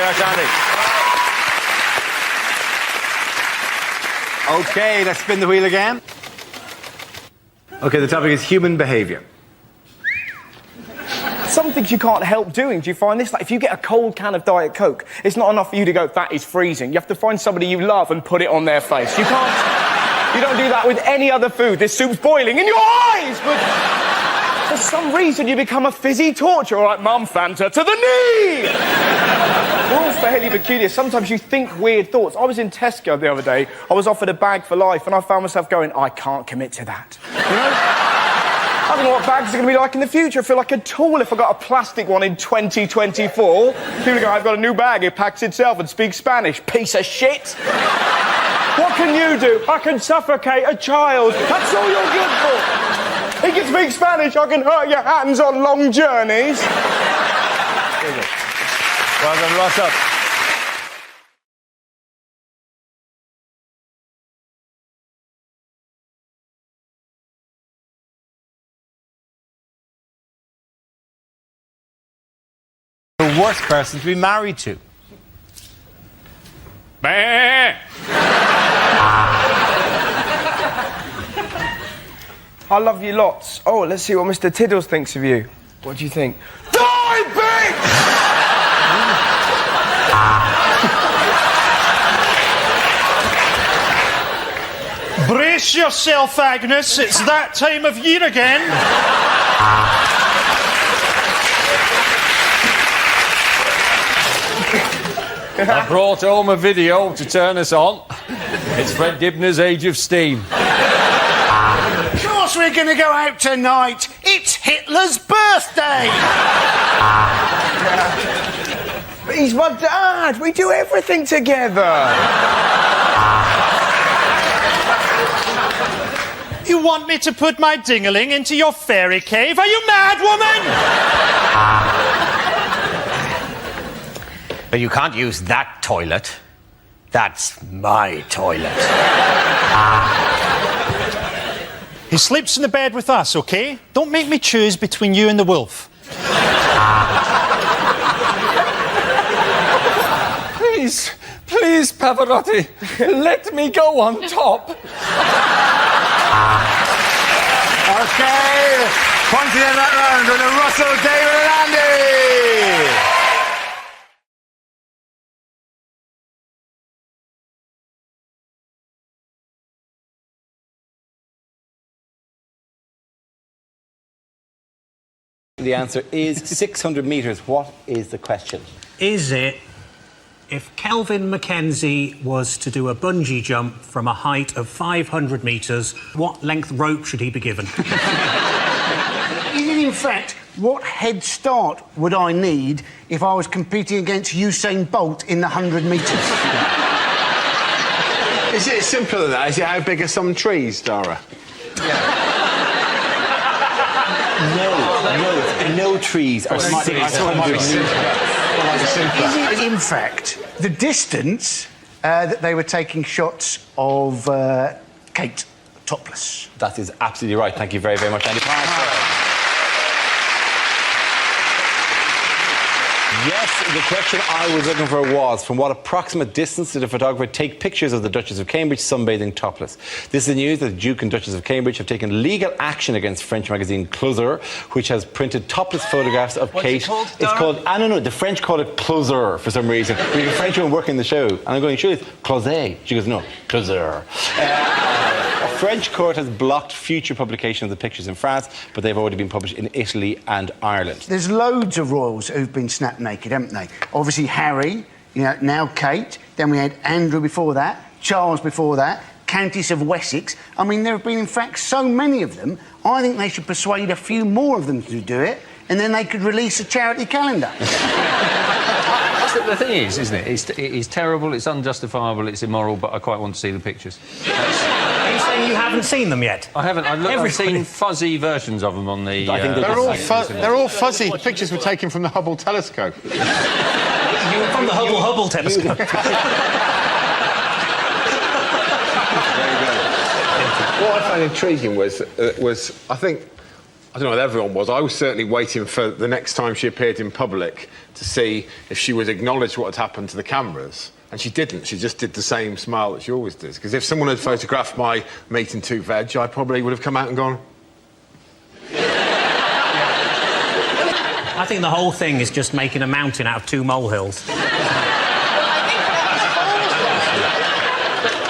[SPEAKER 1] Andy. OK, let's spin the wheel again. OK, the topic is human behaviour.
[SPEAKER 13] Some things you can't help doing. Do you find this? Like, if you get a cold can of Diet Coke, it's not enough for you to go, that is freezing. You have to find somebody you love and put it on their face. You can't... You don't do that with any other food. This soup's boiling in your eyes! But for some reason, you become a fizzy torture. All right, Mum, Fanta to the knee! We're all fairly peculiar. Sometimes you think weird thoughts. I was in Tesco the other day. I was offered a bag for life, and I found myself going, I can't commit to that. You know? I don't know what bags are going to be like in the future. I feel like a tool if I got a plastic one in 2024. People go, I've got a new bag, it packs itself and speaks Spanish. Piece of shit! What can you do? I can suffocate a child. That's all you're good for. He can speak Spanish, I can hurt your hands on long journeys.
[SPEAKER 1] Well done, Ross up. The worst person to be married to.
[SPEAKER 13] I love you lots. Oh, let's see what Mr. Tiddles thinks of you. What do you think? Die, bitch!
[SPEAKER 9] Brace yourself, Agnes. It's that time of year again.
[SPEAKER 2] I brought home a video to turn us on. It's Fred Dibner's Age of Steam.
[SPEAKER 3] Of course we're going to go out tonight. It's Hitler's birthday.
[SPEAKER 13] But he's my dad. We do everything together.
[SPEAKER 9] You want me to put my dingaling into your fairy cave? Are you mad, woman?
[SPEAKER 12] But you can't use that toilet. That's my toilet.
[SPEAKER 9] He sleeps in the bed with us, OK? Don't make me choose between you and the wolf.
[SPEAKER 18] Please, please, Pavarotti, let me go on top.
[SPEAKER 1] OK, pointing in that round with a Russell, David and Andy. The answer is 600 metres. What is the question?
[SPEAKER 5] Is it, if Kelvin Mackenzie was to do a bungee jump from a height of 500 metres, what length rope should he be given?
[SPEAKER 3] Is it, in fact, what head start would I need if I was competing against Usain Bolt in the 100 metres?
[SPEAKER 16] Is it simpler than that? Is it how big are some trees, Dara?
[SPEAKER 1] No trees are 600 metres.
[SPEAKER 3] Is it, in fact, the distance that they were taking shots of Kate topless?
[SPEAKER 1] That is absolutely right. Thank you very, very much, Andy. Yes, the question I was looking for was, from what approximate distance did a photographer take pictures of the Duchess of Cambridge sunbathing topless? This is the news that the Duke and Duchess of Cambridge have taken legal action against French magazine Closer, which has printed topless photographs of Kate. It's called, I don't know, the French call it Closer for some reason. We have a French woman working the show, and I'm going, sure, it's Closet. She goes, no, Closer. A French court has blocked future publication of the pictures in France, but they've already been published in Italy and Ireland.
[SPEAKER 3] There's loads of royals who've been snapped naked, haven't they? Obviously Harry, now Kate, then we had Andrew before that, Charles before that, Countess of Wessex. I mean, there have been, in fact, so many of them, I think they should persuade a few more of them to do it, and then they could release a charity calendar.
[SPEAKER 2] The thing is, isn't it? It is terrible, it's unjustifiable, it's immoral, but I quite want to see the pictures.
[SPEAKER 5] Are you saying you haven't seen them yet?
[SPEAKER 2] I haven't. I've seen fuzzy versions of them on the...
[SPEAKER 16] I think they're all fuzzy. The pictures were taken from the Hubble telescope.
[SPEAKER 5] From the Hubble telescope.
[SPEAKER 16] What I found intriguing was I think, I don't know what everyone was, I was certainly waiting for the next time she appeared in public to see if she would acknowledge what had happened to the cameras. And she didn't. She just did the same smile that she always does. Because if someone had photographed my meat and two veg, I probably would have come out and gone...
[SPEAKER 5] I think the whole thing is just making a mountain out of two molehills.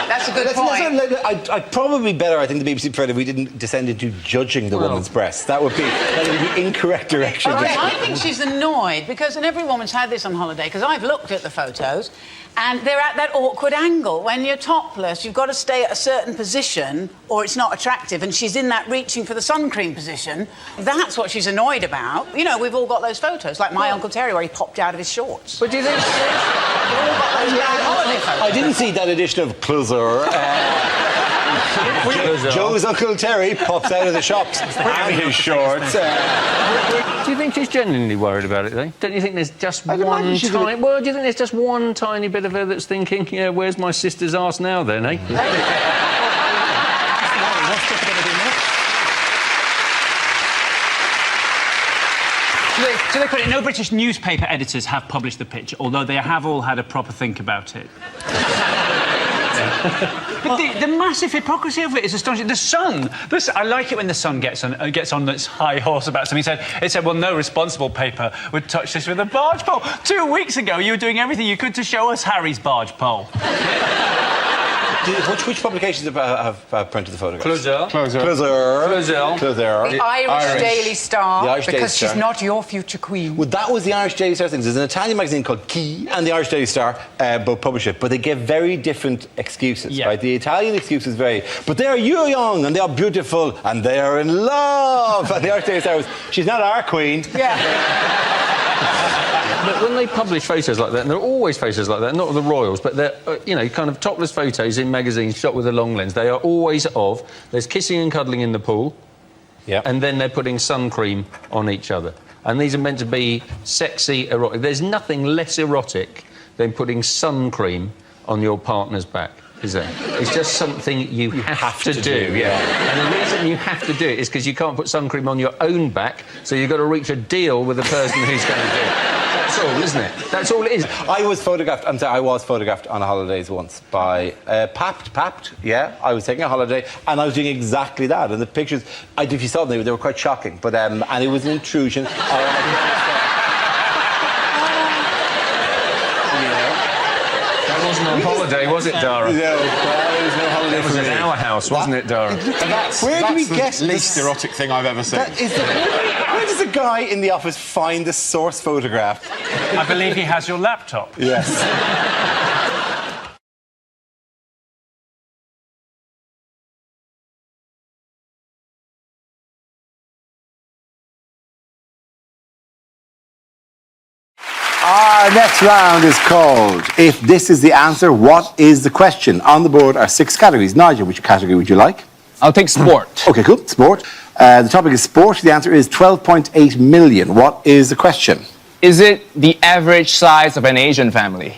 [SPEAKER 14] That's a good point.
[SPEAKER 1] I'd probably be better, I think, the BBC preferred if we didn't descend into judging the woman's breasts. That would be the incorrect direction.
[SPEAKER 14] I think she's annoyed because, and every woman's had this on holiday, because I've looked at the photos, and they're at that awkward angle. When you're topless, you've got to stay at a certain position or it's not attractive, and she's in that reaching for the sun cream position. That's what she's annoyed about. You know, we've all got those photos, like my Uncle Terry, where he popped out of his shorts.
[SPEAKER 2] But do you think...
[SPEAKER 1] I didn't see that edition of Closer. Joe's Uncle Terry pops out of the shops and his shorts.
[SPEAKER 2] Do you think she's genuinely worried about it, though? Don't you think there's just one tiny... Well, do you think there's just one tiny bit of her that's thinking, yeah, where's my sister's arse now, then, eh?
[SPEAKER 23] To their credit, no British newspaper editors have published the picture, although they have all had a proper think about it. But the massive hypocrisy of it is astonishing. The Sun, I like it when the Sun gets on its high horse about something. It said, well, no responsible paper would touch this with a barge pole. 2 weeks ago, you were doing everything you could to show us Harry's barge pole.
[SPEAKER 1] Which publications have printed the photographs?
[SPEAKER 23] Closer.
[SPEAKER 14] The Irish Daily Star, because she's not your future queen.
[SPEAKER 1] Well, that was the Irish Daily Star thing. There's an Italian magazine called Key and the Irish Daily Star both publish it, but they give very different excuses, right? The Italian excuse is but they are young and they are beautiful and they are in love. And the Irish Daily Star was, she's not our queen.
[SPEAKER 14] Yeah.
[SPEAKER 2] But when they publish photos like that, and there are always photos like that, not of the royals, but they're, you know, kind of topless photos in magazines shot with a long lens, they are always of, there's kissing and cuddling in the pool, and then they're putting sun cream on each other. And these are meant to be sexy, erotic. There's nothing less erotic than putting sun cream on your partner's back, is there? It's just something you have to do. Yeah. And the reason you have to do it is because you can't put sun cream on your own back, so you've got to reach a deal with the person who's going to do it. That's all, isn't it? That's all it is.
[SPEAKER 1] I was photographed on holidays once by Papt, yeah. I was taking a holiday and I was doing exactly that. And the pictures, if you saw them, they were quite shocking. But and it was an intrusion.
[SPEAKER 2] That wasn't on holiday, was it, Dara?
[SPEAKER 1] No, there was no holiday.
[SPEAKER 2] It was at our house, wasn't it, Dara?
[SPEAKER 1] Where do we get
[SPEAKER 11] the least erotic thing I've ever seen?
[SPEAKER 1] Where does a guy in the office find the source photograph?
[SPEAKER 23] I believe he has your laptop.
[SPEAKER 1] Yes. Our next round is called If This Is the Answer, What Is the Question? On the board are 6 categories. Nigel, which category would you like?
[SPEAKER 20] I'll take sport.
[SPEAKER 1] OK, cool. Sport. The topic is sport. The answer is 12.8 million. What is the question?
[SPEAKER 20] Is it the average size of an Asian family?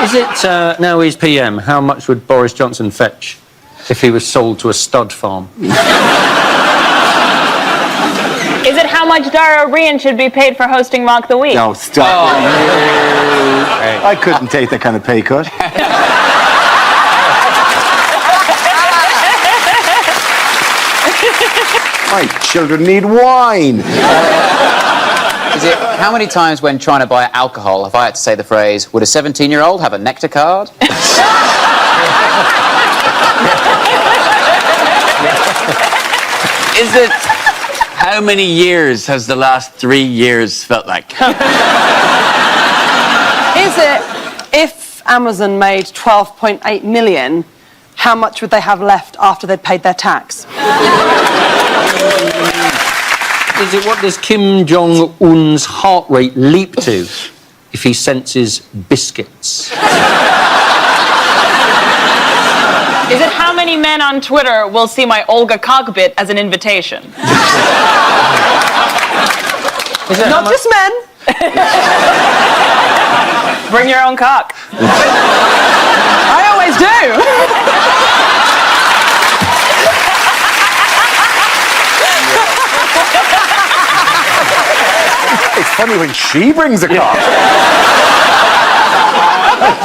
[SPEAKER 2] Is it, now he's PM, how much would Boris Johnson fetch if he was sold to a stud farm?
[SPEAKER 15] Is it how much Dara Rian should be paid for hosting Mock the Week?
[SPEAKER 1] No, stop. I couldn't take that kind of pay cut. My children need wine.
[SPEAKER 17] Is it how many times when trying to buy alcohol have I had to say the phrase, would a 17-year-old have a nectar card?
[SPEAKER 10] Is it how many years has the last 3 years felt like?
[SPEAKER 19] Is it if Amazon made 12.8 million, how much would they have left after they'd paid their tax?
[SPEAKER 2] Is it what does Kim Jong-un's heart rate leap to if he senses biscuits?
[SPEAKER 15] Is it how many men on Twitter will see my Olga cockpit as an invitation?
[SPEAKER 19] Not just men.
[SPEAKER 15] Bring your own cock.
[SPEAKER 19] I always do.
[SPEAKER 1] It's funny when she brings a cock.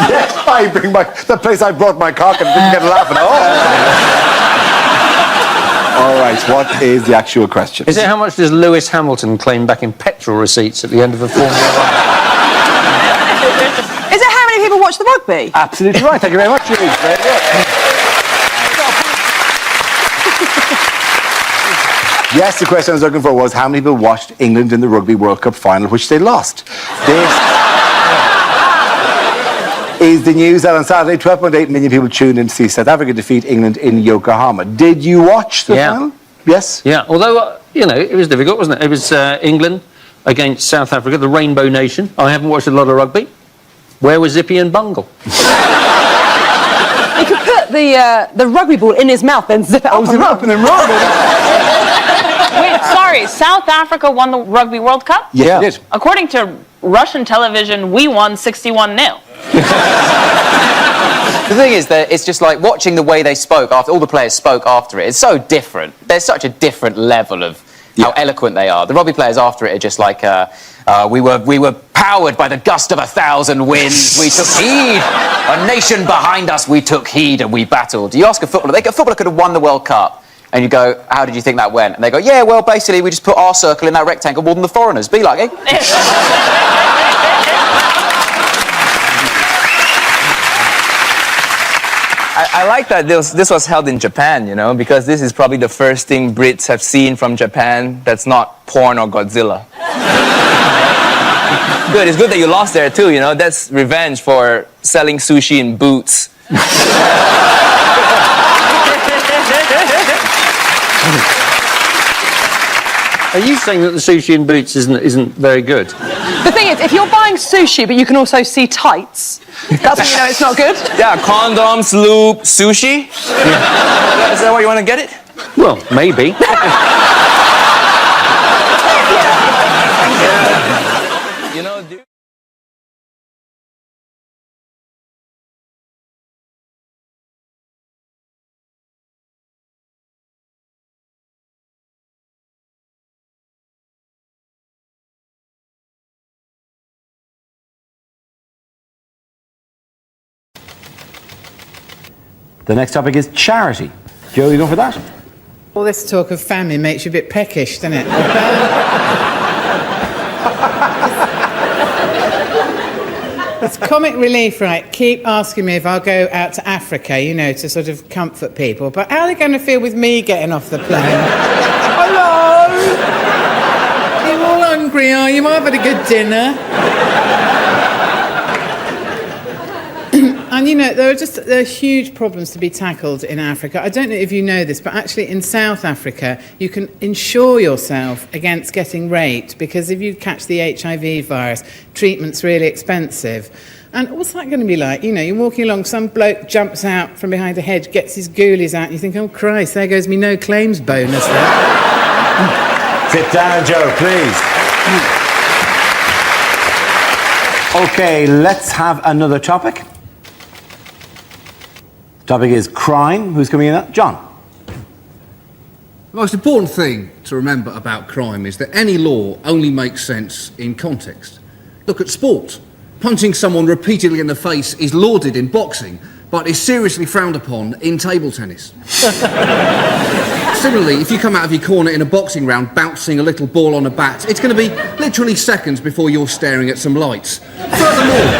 [SPEAKER 1] Yes, I bring the place I brought my cock and didn't get a laugh at all. All right, what is the actual question?
[SPEAKER 2] Is it how much does Lewis Hamilton claim back in petrol receipts at the end of a Formula 1?
[SPEAKER 19] Is it how many people watch the rugby?
[SPEAKER 1] Absolutely right. Thank you very much, Julie. Very good. Yes, the question I was looking for was how many people watched England in the Rugby World Cup final, which they lost. This is the news that on Saturday, 12.8 million people tuned in to see South Africa defeat England in Yokohama. Did you watch the final? Yes?
[SPEAKER 2] Yeah, although, you know, it was difficult, wasn't it? It was England against South Africa, the Rainbow Nation. I haven't watched a lot of rugby. Where was Zippy and Bungle?
[SPEAKER 19] He could put the rugby ball in his mouth, then zip it up and run.
[SPEAKER 1] And then run.
[SPEAKER 15] Wait, sorry, South Africa won the Rugby World Cup?
[SPEAKER 1] Yeah. They did.
[SPEAKER 15] According to Russian television, we won 61-0.
[SPEAKER 17] The thing is that it's just like watching the way they spoke after all the players spoke after it. It's so different. There's such a different level of how eloquent they are. The rugby players after it are just like, we were powered by the gust of 1,000 winds. We took heed. A nation behind us. We took heed and we battled. You ask a footballer, a footballer could have won the World Cup. And you go, how did you think that went? And they go, yeah, well, basically, we just put our circle in that rectangle more than the foreigners. Be like, eh?
[SPEAKER 20] I like that this was held in Japan, you know, because this is probably the first thing Brits have seen from Japan that's not porn or Godzilla. Good, it's good that you lost there too, you know. That's revenge for selling sushi in boots.
[SPEAKER 2] Are you saying that the sushi in Boots isn't very good?
[SPEAKER 19] The thing is, if you're buying sushi, but you can also see tights, that's when you know it's not good.
[SPEAKER 20] Yeah, condoms, lube, sushi. Yeah. Is that why you want to get it?
[SPEAKER 2] Well, maybe.
[SPEAKER 20] You know, dude.
[SPEAKER 1] The next topic is charity. Joe, you going for that?
[SPEAKER 6] All this talk of family makes you a bit peckish, doesn't it? It's comic relief, right? Keep asking me if I'll go out to Africa, you know, to sort of comfort people. But how are they going to feel with me getting off the plane? Hello! You're all hungry, are you? I've had a good dinner. And, you know, there are huge problems to be tackled in Africa. I don't know if you know this, but actually in South Africa, you can insure yourself against getting raped, because if you catch the HIV virus, treatment's really expensive. And what's that going to be like? You know, you're walking along, some bloke jumps out from behind a hedge, gets his ghoulies out, and you think, oh, Christ, there goes me no claims bonus there.
[SPEAKER 1] Sit down, Joe, please. OK, let's have another topic. Topic is crime. Who's coming in? John.
[SPEAKER 21] The most important thing to remember about crime is that any law only makes sense in context. Look at sport. Punching someone repeatedly in the face is lauded in boxing, but is seriously frowned upon in table tennis. Similarly, if you come out of your corner in a boxing round bouncing a little ball on a bat, it's going to be literally seconds before you're staring at some lights. Furthermore,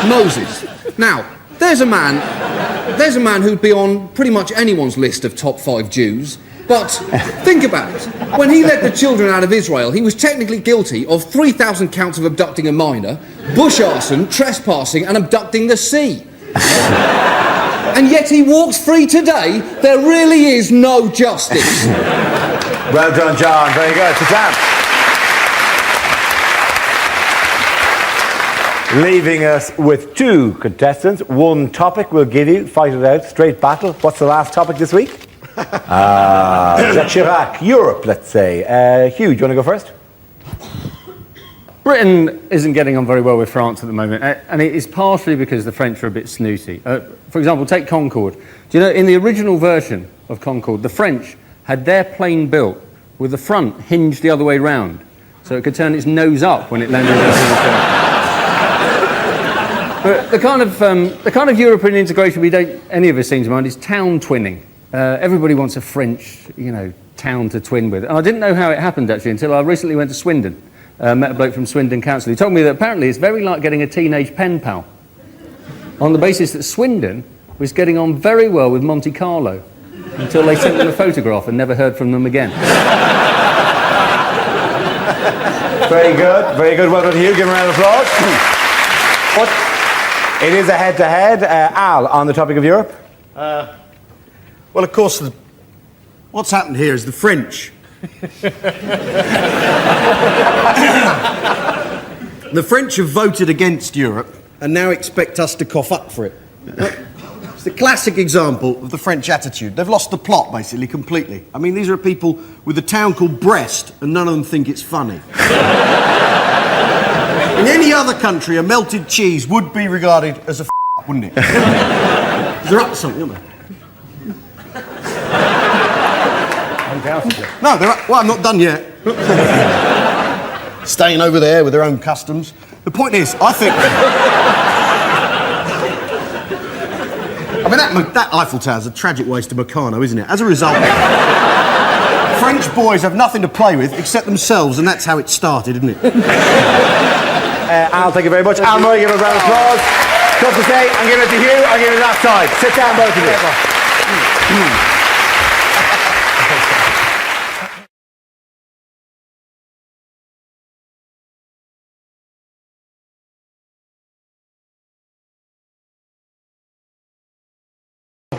[SPEAKER 21] Moses. Now, there's a man who'd be on pretty much anyone's list of top 5 Jews. But think about it. When he led the children out of Israel, he was technically guilty of 3,000 counts of abducting a minor, bush arson, trespassing, and abducting the sea. And yet he walks free today. There really is no justice.
[SPEAKER 1] Well done, John. Very good. Sit down. Leaving us with 2 contestants. 1 topic we'll give you. Fight it out. Straight battle. What's the last topic this week? Jacques Chirac. Europe, let's say. Hugh, do you want to go first?
[SPEAKER 2] Britain isn't getting on very well with France at the moment, and it is partially because the French are a bit snooty. For example, take Concorde. Do you know, in the original version of Concorde, the French had their plane built with the front hinged the other way round, so it could turn its nose up when it landed on the circle. But the kind of European integration we don't, any of us seem to mind, is town twinning. Everybody wants a French, you know, town to twin with. And I didn't know how it happened, actually, until I recently went to Swindon. Met a bloke from Swindon Council. He told me that apparently it's very like getting a teenage pen pal, on the basis that Swindon was getting on very well with Monte Carlo, until they sent them a photograph and never heard from them again.
[SPEAKER 1] Very good. Very good. Well done, Hugh. Give him a round of applause. It is a head-to-head. Al, on the topic of Europe?
[SPEAKER 22] Well, of course, what's happened here is the French. The French have voted against Europe and now expect us to cough up for it. It's the classic example of the French attitude. They've lost the plot, basically, completely. I mean, these are people with a town called Brest, and none of them think it's funny. In any other country, a melted cheese would be regarded as a wouldn't it? They're up to something, aren't they? No, they're up. Well, I'm not done yet. Staying over there with their own customs. The point is, I think... I mean, that Eiffel Tower's a tragic waste of Meccano, isn't it? As a result, French boys have nothing to play with except themselves, and that's how it started, isn't it?
[SPEAKER 1] Al, thank you very much. Al Murray, give a round of applause. Tough to say, I'm giving it to Hugh, I'm giving it that side. Sit down, both of you.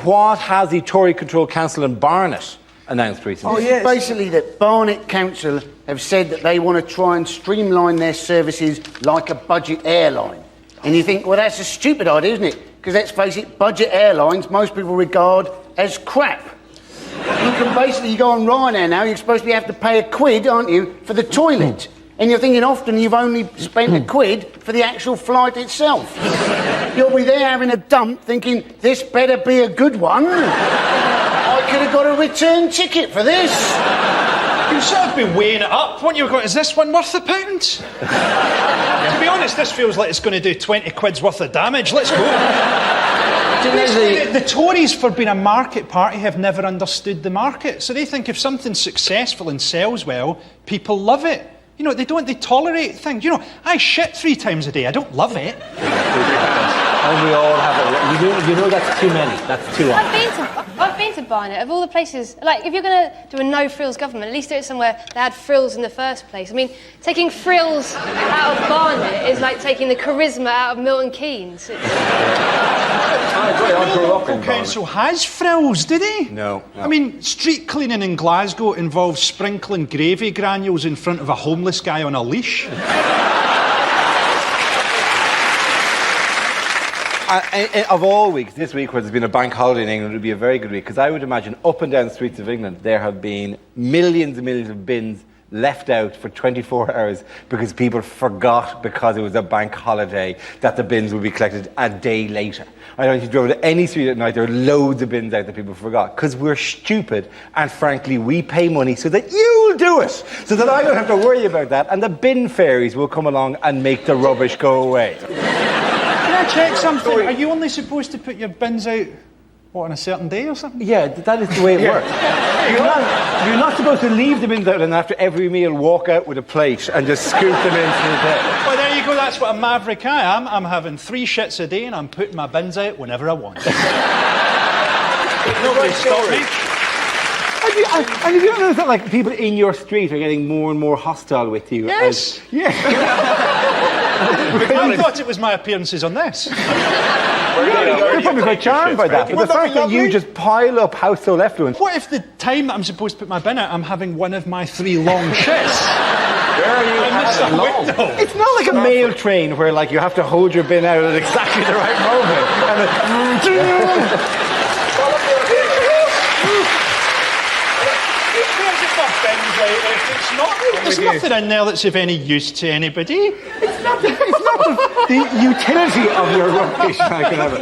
[SPEAKER 1] What has the Tory-controlled council in Barnet announced recently.
[SPEAKER 3] Oh, yes. Basically, that Barnet Council have said that they want to try and streamline their services like a budget airline. And you think, well, that's a stupid idea, isn't it? Because let's face it, budget airlines most people regard as crap. You can basically go on Ryanair now, you're supposed to have to pay £1, aren't you, for the toilet. And you're thinking often you've only spent £1 for the actual flight itself. You'll be there having a dump thinking, this better be a good one. I could have got a return ticket for this.
[SPEAKER 9] You've sort of been weighing it up, won't you? Going, is this one worth £1? To be honest, this feels like it's going to do 20 quid's worth of damage. Let's go. The Tories, for being a market party, have never understood the market. So they think if something's successful and sells well, people love it. You know, they tolerate things. You know, I shit 3 times a day. I don't love it.
[SPEAKER 4] And we all have it. You know that's too many. That's too often.
[SPEAKER 7] I've been to Barnet. Of all the places, like, if you're going to do a no-frills government, at least do it somewhere that had frills in the first place. I mean, taking frills out of Barnet is like taking the charisma out of Milton Keynes.
[SPEAKER 9] The local council has frills, did he?
[SPEAKER 1] No.
[SPEAKER 9] I mean, street cleaning in Glasgow involves sprinkling gravy granules in front of a homeless guy on a leash.
[SPEAKER 1] Of all weeks, this week where there's been a bank holiday in England would be a very good week, because I would imagine up and down the streets of England there have been millions and millions of bins left out for 24 hours because people forgot, because it was a bank holiday, that the bins would be collected a day later. I don't know if you drove to any street at night, there are loads of bins out that people forgot, because we're stupid, and frankly we pay money so that you'll do it, so that I don't have to worry about that, and the bin fairies will come along and make the rubbish go away.
[SPEAKER 9] Can I check something? Are you only supposed to put your bins out, what, on a certain day or something?
[SPEAKER 1] Yeah, that is the way it works. You're not supposed to leave the bins out and after every meal walk out with a plate and just scoop them into the day.
[SPEAKER 9] Well, there you go, that's what a maverick I am. I'm having 3 shits a day and I'm putting my bins out whenever I want. Nobody stop me.
[SPEAKER 1] And have you noticed that, like, people in your street are getting more and more hostile with you?
[SPEAKER 9] Yes. I thought it was my appearances on this.
[SPEAKER 1] You're probably quite charmed by that. But the fact that you just pile up household effluence.
[SPEAKER 9] What if the time that I'm supposed to put my bin out, I'm having one of my 3 long shits?
[SPEAKER 1] Where are you? It's not like a mail train where, like, you have to hold your bin out at exactly the right moment.
[SPEAKER 9] There's nothing in there that's of any use to anybody.
[SPEAKER 1] It's not the utility of your rubbish.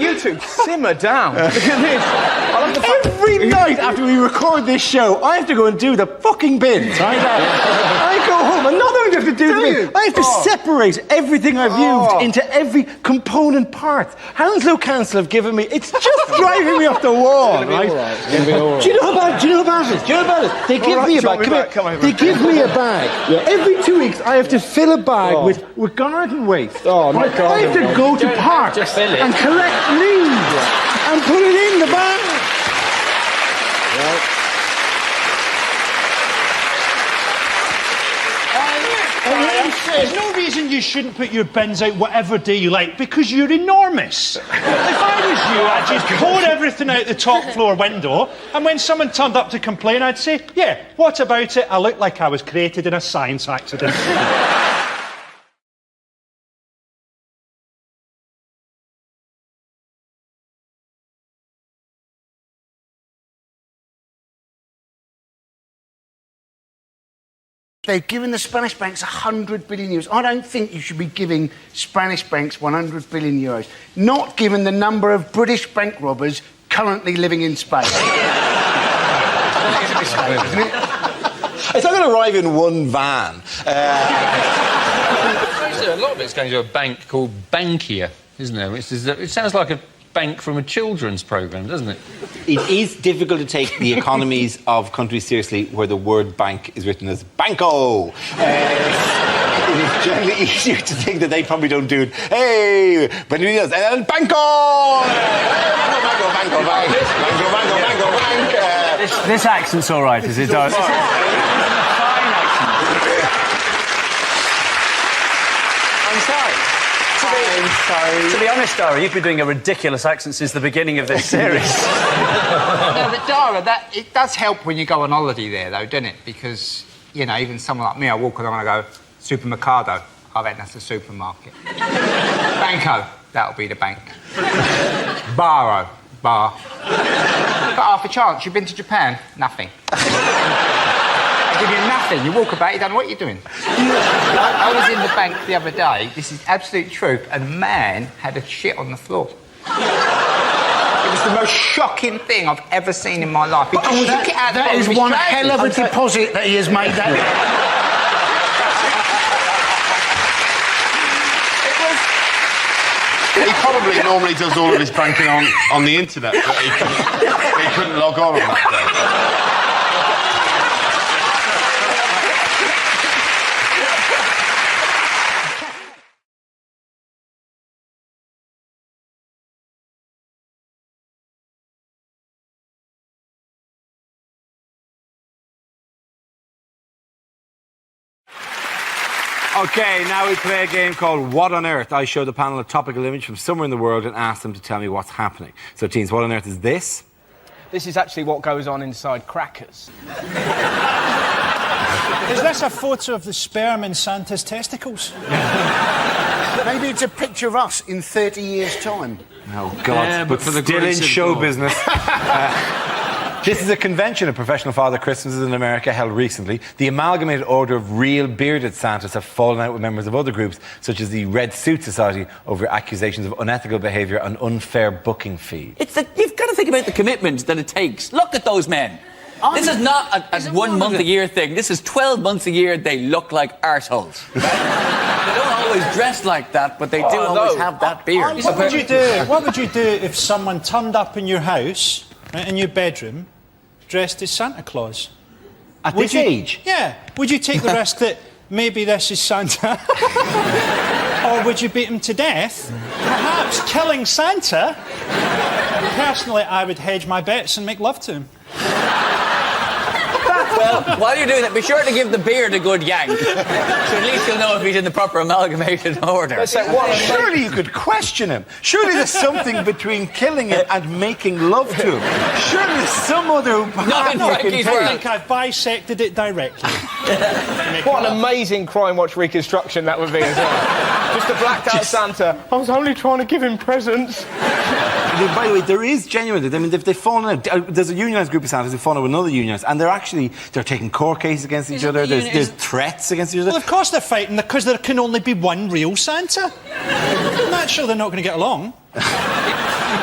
[SPEAKER 13] You two, simmer down. Look at this.
[SPEAKER 1] Every night after we record this show, I have to go and do the fucking bins, right? I go home, and not only do I have to do the bins, I have to separate everything I've used into every component part. Hounslow Council have given me, it's just driving me up the wall, right? Do you know about it? They give me a bag. They give me a bag. Every 2 weeks, I have to fill a bag with garden waste. I have to go to parks and collect leaves and put it in the bag.
[SPEAKER 9] There's no reason you shouldn't put your bins out whatever day you like, because you're enormous. If I was you, I'd just pour everything out the top floor window, and when someone turned up to complain, I'd say, yeah, what about it? I look like I was created in a science accident.
[SPEAKER 3] They've given the Spanish banks €100 billion. I don't think you should be giving Spanish banks €100 billion, not given the number of British bank robbers currently living in Spain.
[SPEAKER 1] It's not going to arrive in one van.
[SPEAKER 2] A lot of it's going to a bank called Bankia, isn't there? It sounds like a bank from a children's programme, doesn't it?
[SPEAKER 1] It is difficult to take the economies of countries seriously where the word bank is written as banco. It is generally easier to think that they probably don't do it. Hey, Benvenidos el banco! Banco.
[SPEAKER 4] This accent's all right, as it does.
[SPEAKER 1] I'm sorry. Gary.
[SPEAKER 23] To be honest, Dara, you've been doing a ridiculous accent since the beginning of this series.
[SPEAKER 8] No, but Dara, it does help when you go on holiday there, though, doesn't it? Because, you know, even someone like me, I walk along and I go, supermercado. I reckon that's the supermarket. Banco, that'll be the bank. Baro, bar. Got half a chance. You've been to Japan? Nothing. They give you nothing. You walk about, you don't know what you're doing. I was in the bank the other day, this is absolute truth, and a man had a shit on the floor. It was the most shocking thing I've ever seen in my life. He just shook it out the
[SPEAKER 3] That
[SPEAKER 8] bottom
[SPEAKER 3] is
[SPEAKER 8] of his
[SPEAKER 3] one
[SPEAKER 8] trousers.
[SPEAKER 3] hell of a deposit that he has made that.
[SPEAKER 12] He probably normally does all of his banking on the internet, but he couldn't log on that day.
[SPEAKER 1] Okay, now we play a game called What on Earth? I show the panel a topical image from somewhere in the world and ask them to tell me what's happening. So, teens, what on earth is this?
[SPEAKER 13] This is actually what goes on inside crackers.
[SPEAKER 9] Is this a photo of the sperm in Santa's testicles?
[SPEAKER 3] Maybe it's a picture of us in 30 years' time.
[SPEAKER 1] Oh, God,
[SPEAKER 2] Yeah,
[SPEAKER 1] but
[SPEAKER 2] for the
[SPEAKER 1] still in
[SPEAKER 2] grace of
[SPEAKER 1] show
[SPEAKER 2] God.
[SPEAKER 1] business. This is a convention of professional Father Christmases in America held recently. The Amalgamated Order of Real Bearded Santas have fallen out with members of other groups, such as the Red Suit Society, over accusations of unethical behaviour and unfair booking fees.
[SPEAKER 10] You've got to think about the commitment that it takes. Look at those men. This is not a 1 month a year thing. This is 12 months a year. They look like arseholes. Right? They don't always dress like that, but they do always have that beard.
[SPEAKER 9] What would you do? What would you do if someone turned up in your house, right, in your bedroom, dressed as Santa Claus?
[SPEAKER 1] At this age?
[SPEAKER 9] Yeah. Would you take the risk that maybe this is Santa? Or would you beat him to death? Perhaps killing Santa? Personally, I would hedge my bets and make love to him.
[SPEAKER 10] Well, while you're doing that, be sure to give the beard a good yank. So at least you'll know if he's in the proper amalgamated order.
[SPEAKER 1] Surely you could question him. Surely there's something between killing him and making love to him. Surely there's some other path you can
[SPEAKER 9] I
[SPEAKER 1] take.
[SPEAKER 9] think I've bisected it directly.
[SPEAKER 13] What an amazing Crime Watch reconstruction that would be as well. Just a blacked out Santa. I was only trying to give him presents.
[SPEAKER 1] By the way, there is genuinely, I mean, they've fallen out. There's a unionised group of Santas who've fallen out with another unionised, and they're taking court cases against each other. There's threats against each other.
[SPEAKER 9] Well, of course they're fighting because there can only be one real Santa. I'm not sure they're not going to get along.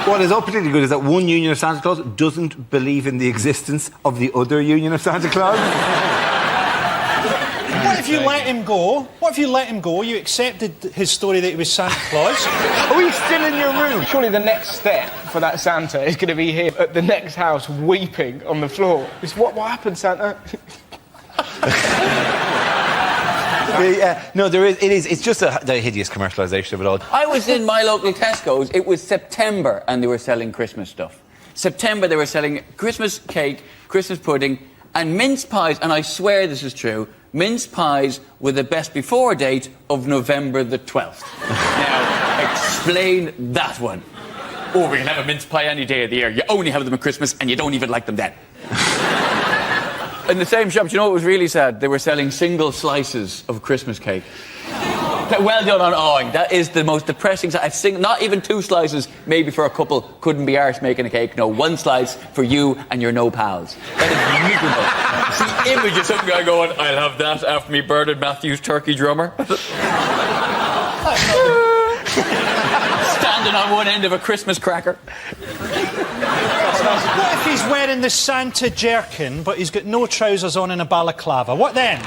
[SPEAKER 1] What is particularly good is that one union of Santa Claus doesn't believe in the existence of the other union of Santa Claus.
[SPEAKER 9] What if you let him go? What if you let him go? You accepted his story that he was Santa Claus.
[SPEAKER 1] Are we still in your room?
[SPEAKER 13] Surely the next step for that Santa is going to be him at the next house weeping on the floor. It's what happened, Santa?
[SPEAKER 1] No, there is. It is. It's just the hideous commercialisation of it all.
[SPEAKER 10] I was in my local Tesco's. It was September, and they were selling Christmas stuff. September, they were selling Christmas cake, Christmas pudding, and mince pies. And I swear this is true. Mince pies with the best before date of November the 12th. Now, explain that one. Oh, we can have a mince pie any day of the year. You only have them at Christmas, and you don't even like them then. In the same shop, do you know what was really sad? They were selling single slices of Christmas cake. Well done on awing. That is the most depressing side. I've seen not even 2 slices, maybe for a couple, couldn't be arsed making a cake. No, 1 slice for you and your no pals. That is miserable. See image of some guy going, I'll have that after me Bernard Matthews turkey drummer. Standing on one end of a Christmas cracker.
[SPEAKER 9] What if he's wearing the Santa jerkin, but he's got no trousers on and a balaclava? What then?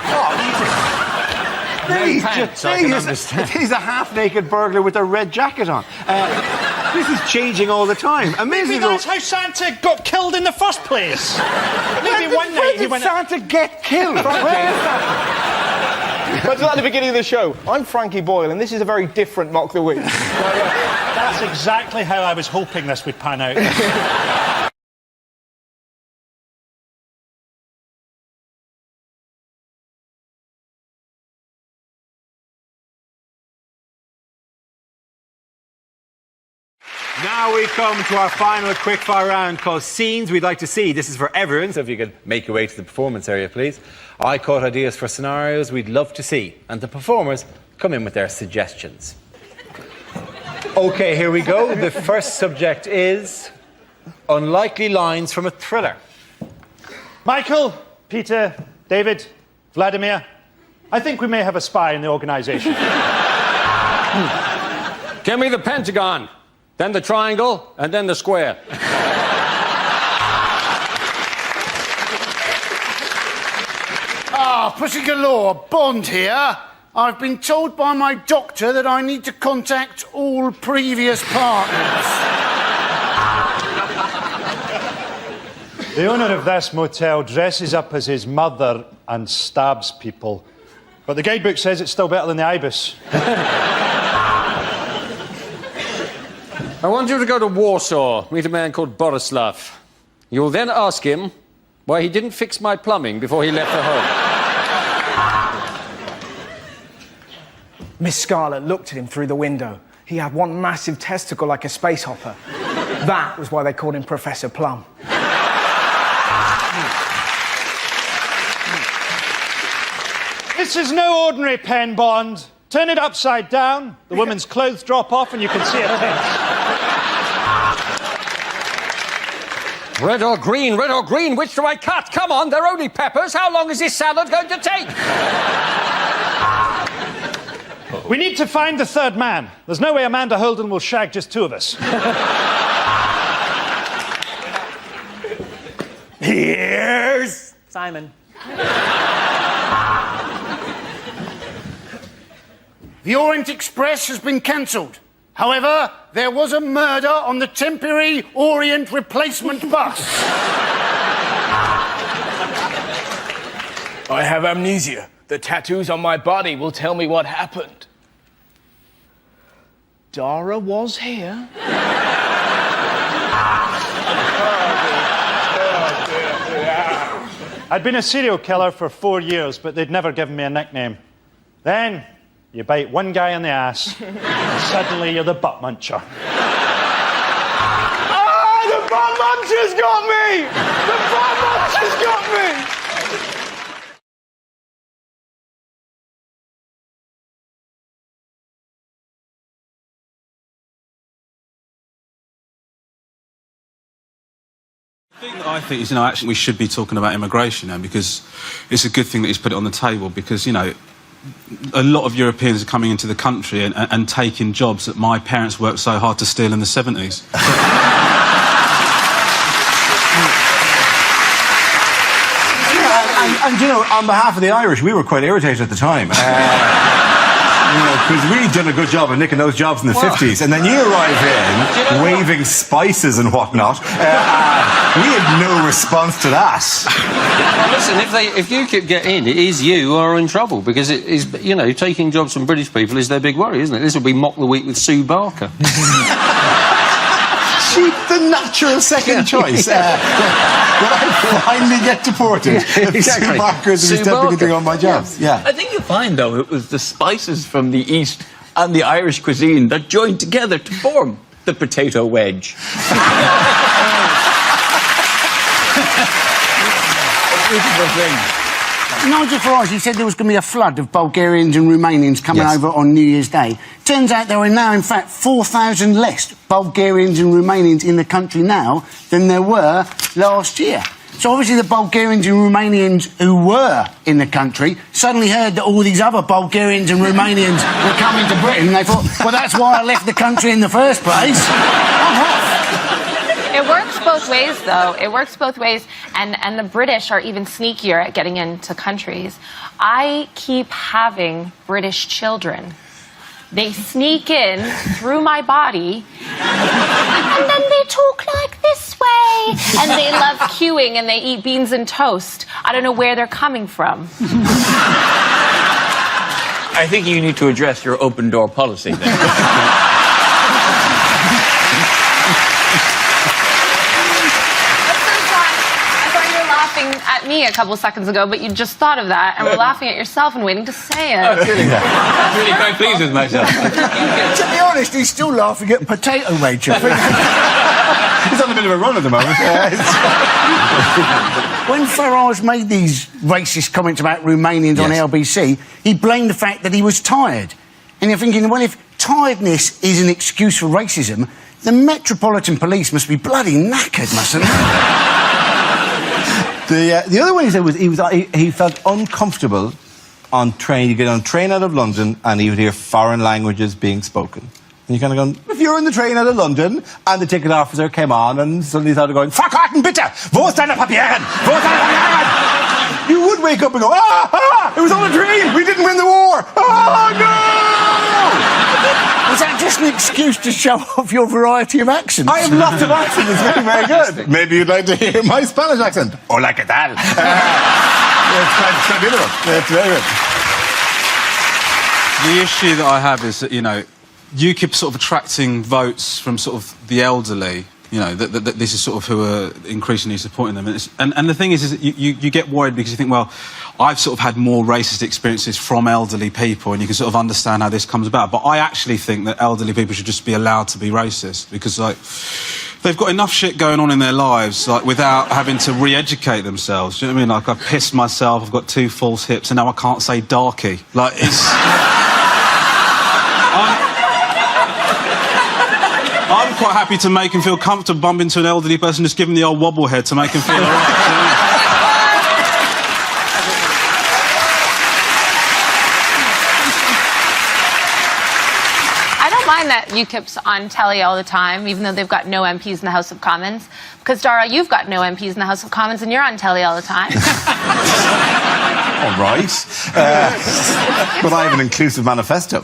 [SPEAKER 1] He's a half-naked burglar with a red jacket on. This is changing all the time.
[SPEAKER 9] Maybe that's how Santa got killed in the first place. Maybe one night he went...
[SPEAKER 1] Santa get killed?
[SPEAKER 13] But at the beginning of the show, I'm Frankie Boyle, and this is a very different Mock the Week.
[SPEAKER 9] That's exactly how I was hoping this would pan out.
[SPEAKER 1] Now we come to our final quickfire round called Scenes We'd Like to See. This is for everyone, so if you could make your way to the performance area, please. I caught ideas for scenarios we'd love to see, and the performers come in with their suggestions. OK, here we go. The first subject is unlikely lines from a thriller.
[SPEAKER 9] Michael, Peter, David, Vladimir, I think we may have a spy in the organisation.
[SPEAKER 5] Give me the pentagon, then the triangle, and then the square.
[SPEAKER 3] Ah, Pussy Galore, Bond here. I've been told by my doctor that I need to contact all previous partners.
[SPEAKER 9] The owner of this motel dresses up as his mother and stabs people. But the guidebook says it's still better than the Ibis.
[SPEAKER 5] I want you to go to Warsaw, meet a man called Borislav. You'll then ask him why he didn't fix my plumbing before he left for home.
[SPEAKER 13] Miss Scarlett looked at him through the window. He had one massive testicle like a space hopper. That was why they called him Professor Plum.
[SPEAKER 9] This is no ordinary pen, Bond. Turn it upside down, the woman's clothes drop off, and you can see her tits.
[SPEAKER 5] Red or green, which do I cut? Come on, they're only peppers. How long is this salad going to take?
[SPEAKER 9] We need to find the third man. There's no way Amanda Holden will shag just two of us.
[SPEAKER 13] Here's
[SPEAKER 15] Simon.
[SPEAKER 3] The Orient Express has been cancelled. However, there was a murder on the temporary Orient replacement bus.
[SPEAKER 13] I have amnesia. The tattoos on my body will tell me what happened. Dara was here.
[SPEAKER 9] I'd been a serial killer for 4 years, but they'd never given me a nickname. Then, you bite one guy in the ass, and suddenly you're the butt muncher.
[SPEAKER 13] Ah, the butt muncher's got me! The butt muncher's got me!
[SPEAKER 16] The thing that I think is, actually we should be talking about immigration now, because it's a good thing that he's put it on the table, because, a lot of Europeans are coming into the country and taking jobs that my parents worked so hard to steal in the 70s.
[SPEAKER 18] And on behalf of the Irish, we were quite irritated at the time. Because we'd done a good job of nicking those jobs in the 50s, and then you arrive in, waving spices and whatnot. We had no response to that.
[SPEAKER 2] Well, listen, if UKIP get in, it is you who are in trouble, because it is, taking jobs from British people is their big worry, isn't it? This will be Mock the Week with Sue Barker.
[SPEAKER 18] She's the natural second choice. When I finally get deported, Sue Barker's will be stepping into on my jobs. Yeah.
[SPEAKER 10] I think you'll find, though, it was the spices from the East and the Irish cuisine that joined together to form the potato wedge.
[SPEAKER 3] Beautiful thing. Nigel Farage, he said there was going to be a flood of Bulgarians and Romanians coming over on New Year's Day. Turns out there are now, in fact, 4,000 less Bulgarians and Romanians in the country now than there were last year. So obviously the Bulgarians and Romanians who were in the country suddenly heard that all these other Bulgarians and Romanians were coming to Britain, and they thought, well, that's why I left the country in the first place.
[SPEAKER 24] It works both ways, though. It works both ways, and the British are even sneakier at getting into countries. I keep having British children. They sneak in through my body, and then they talk like this way, and they love queuing, and they eat beans and toast. I don't know where they're coming from.
[SPEAKER 10] I think you need to address your open door policy there.
[SPEAKER 24] At me me a couple seconds ago, but you just thought of that and were laughing at yourself and waiting to say it.
[SPEAKER 2] I'm really quite pleased with myself.
[SPEAKER 3] To be honest, he's still laughing at potato Rachel.
[SPEAKER 18] He's on a bit of a run at the moment.
[SPEAKER 3] When Farage made these racist comments about Romanians on LBC, he blamed the fact that he was tired. And you're thinking, well, if tiredness is an excuse for racism, the Metropolitan Police must be bloody knackered, mustn't they?
[SPEAKER 18] The other one he said was he felt uncomfortable on train. You get on a train out of London and he would hear foreign languages being spoken. And you kind of go, if you're in the train out of London and the ticket officer came on and suddenly started going, Verkarten bitte! Wo ist deine Papieren? Wo ist deine Papieren? You would wake up and go, it was all a dream! We didn't win the war! Oh, no!
[SPEAKER 3] Was that just an excuse to show off your variety of accents?
[SPEAKER 18] I have lots of accents. It's very, very good. Maybe you'd like to hear my Spanish accent. Hola, ¿qué tal? It's quite beautiful. It's very good.
[SPEAKER 16] The issue that I have is that, you know, UKIP sort of attracting votes from sort of the elderly, you know, that this is sort of who are increasingly supporting them. And the thing is that you get worried because you think, well, I've sort of had more racist experiences from elderly people and you can sort of understand how this comes about. But I actually think that elderly people should just be allowed to be racist because, like, they've got enough shit going on in their lives, like, without having to re-educate themselves. Do you know what I mean? Like, I've pissed myself, I've got 2 false hips, and now I can't say darky. Like, it's... I'm quite happy to make him feel comfortable, bump into an elderly person, just give him the old wobble head to make him feel all right.
[SPEAKER 24] I don't mind that UKIP's on telly all the time, even though they've got no MPs in the House of Commons. Because, Dara, you've got no MPs in the House of Commons and you're on telly all the time.
[SPEAKER 18] All right. But I have an inclusive manifesto.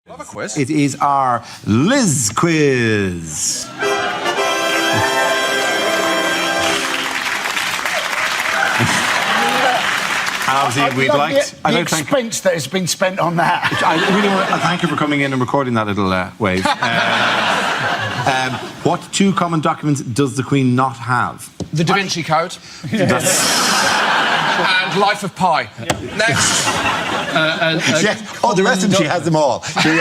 [SPEAKER 22] Love a quiz.
[SPEAKER 18] It is our Liz quiz. Obviously, we'd like
[SPEAKER 3] the expense that has been spent on that.
[SPEAKER 18] I really want to thank you for coming in and recording that little wave. What 2 common documents does the Queen not have?
[SPEAKER 22] The Da Vinci Code. And Life of Pi. Next.
[SPEAKER 18] Yes. Oh, the rest of them, she has them all. She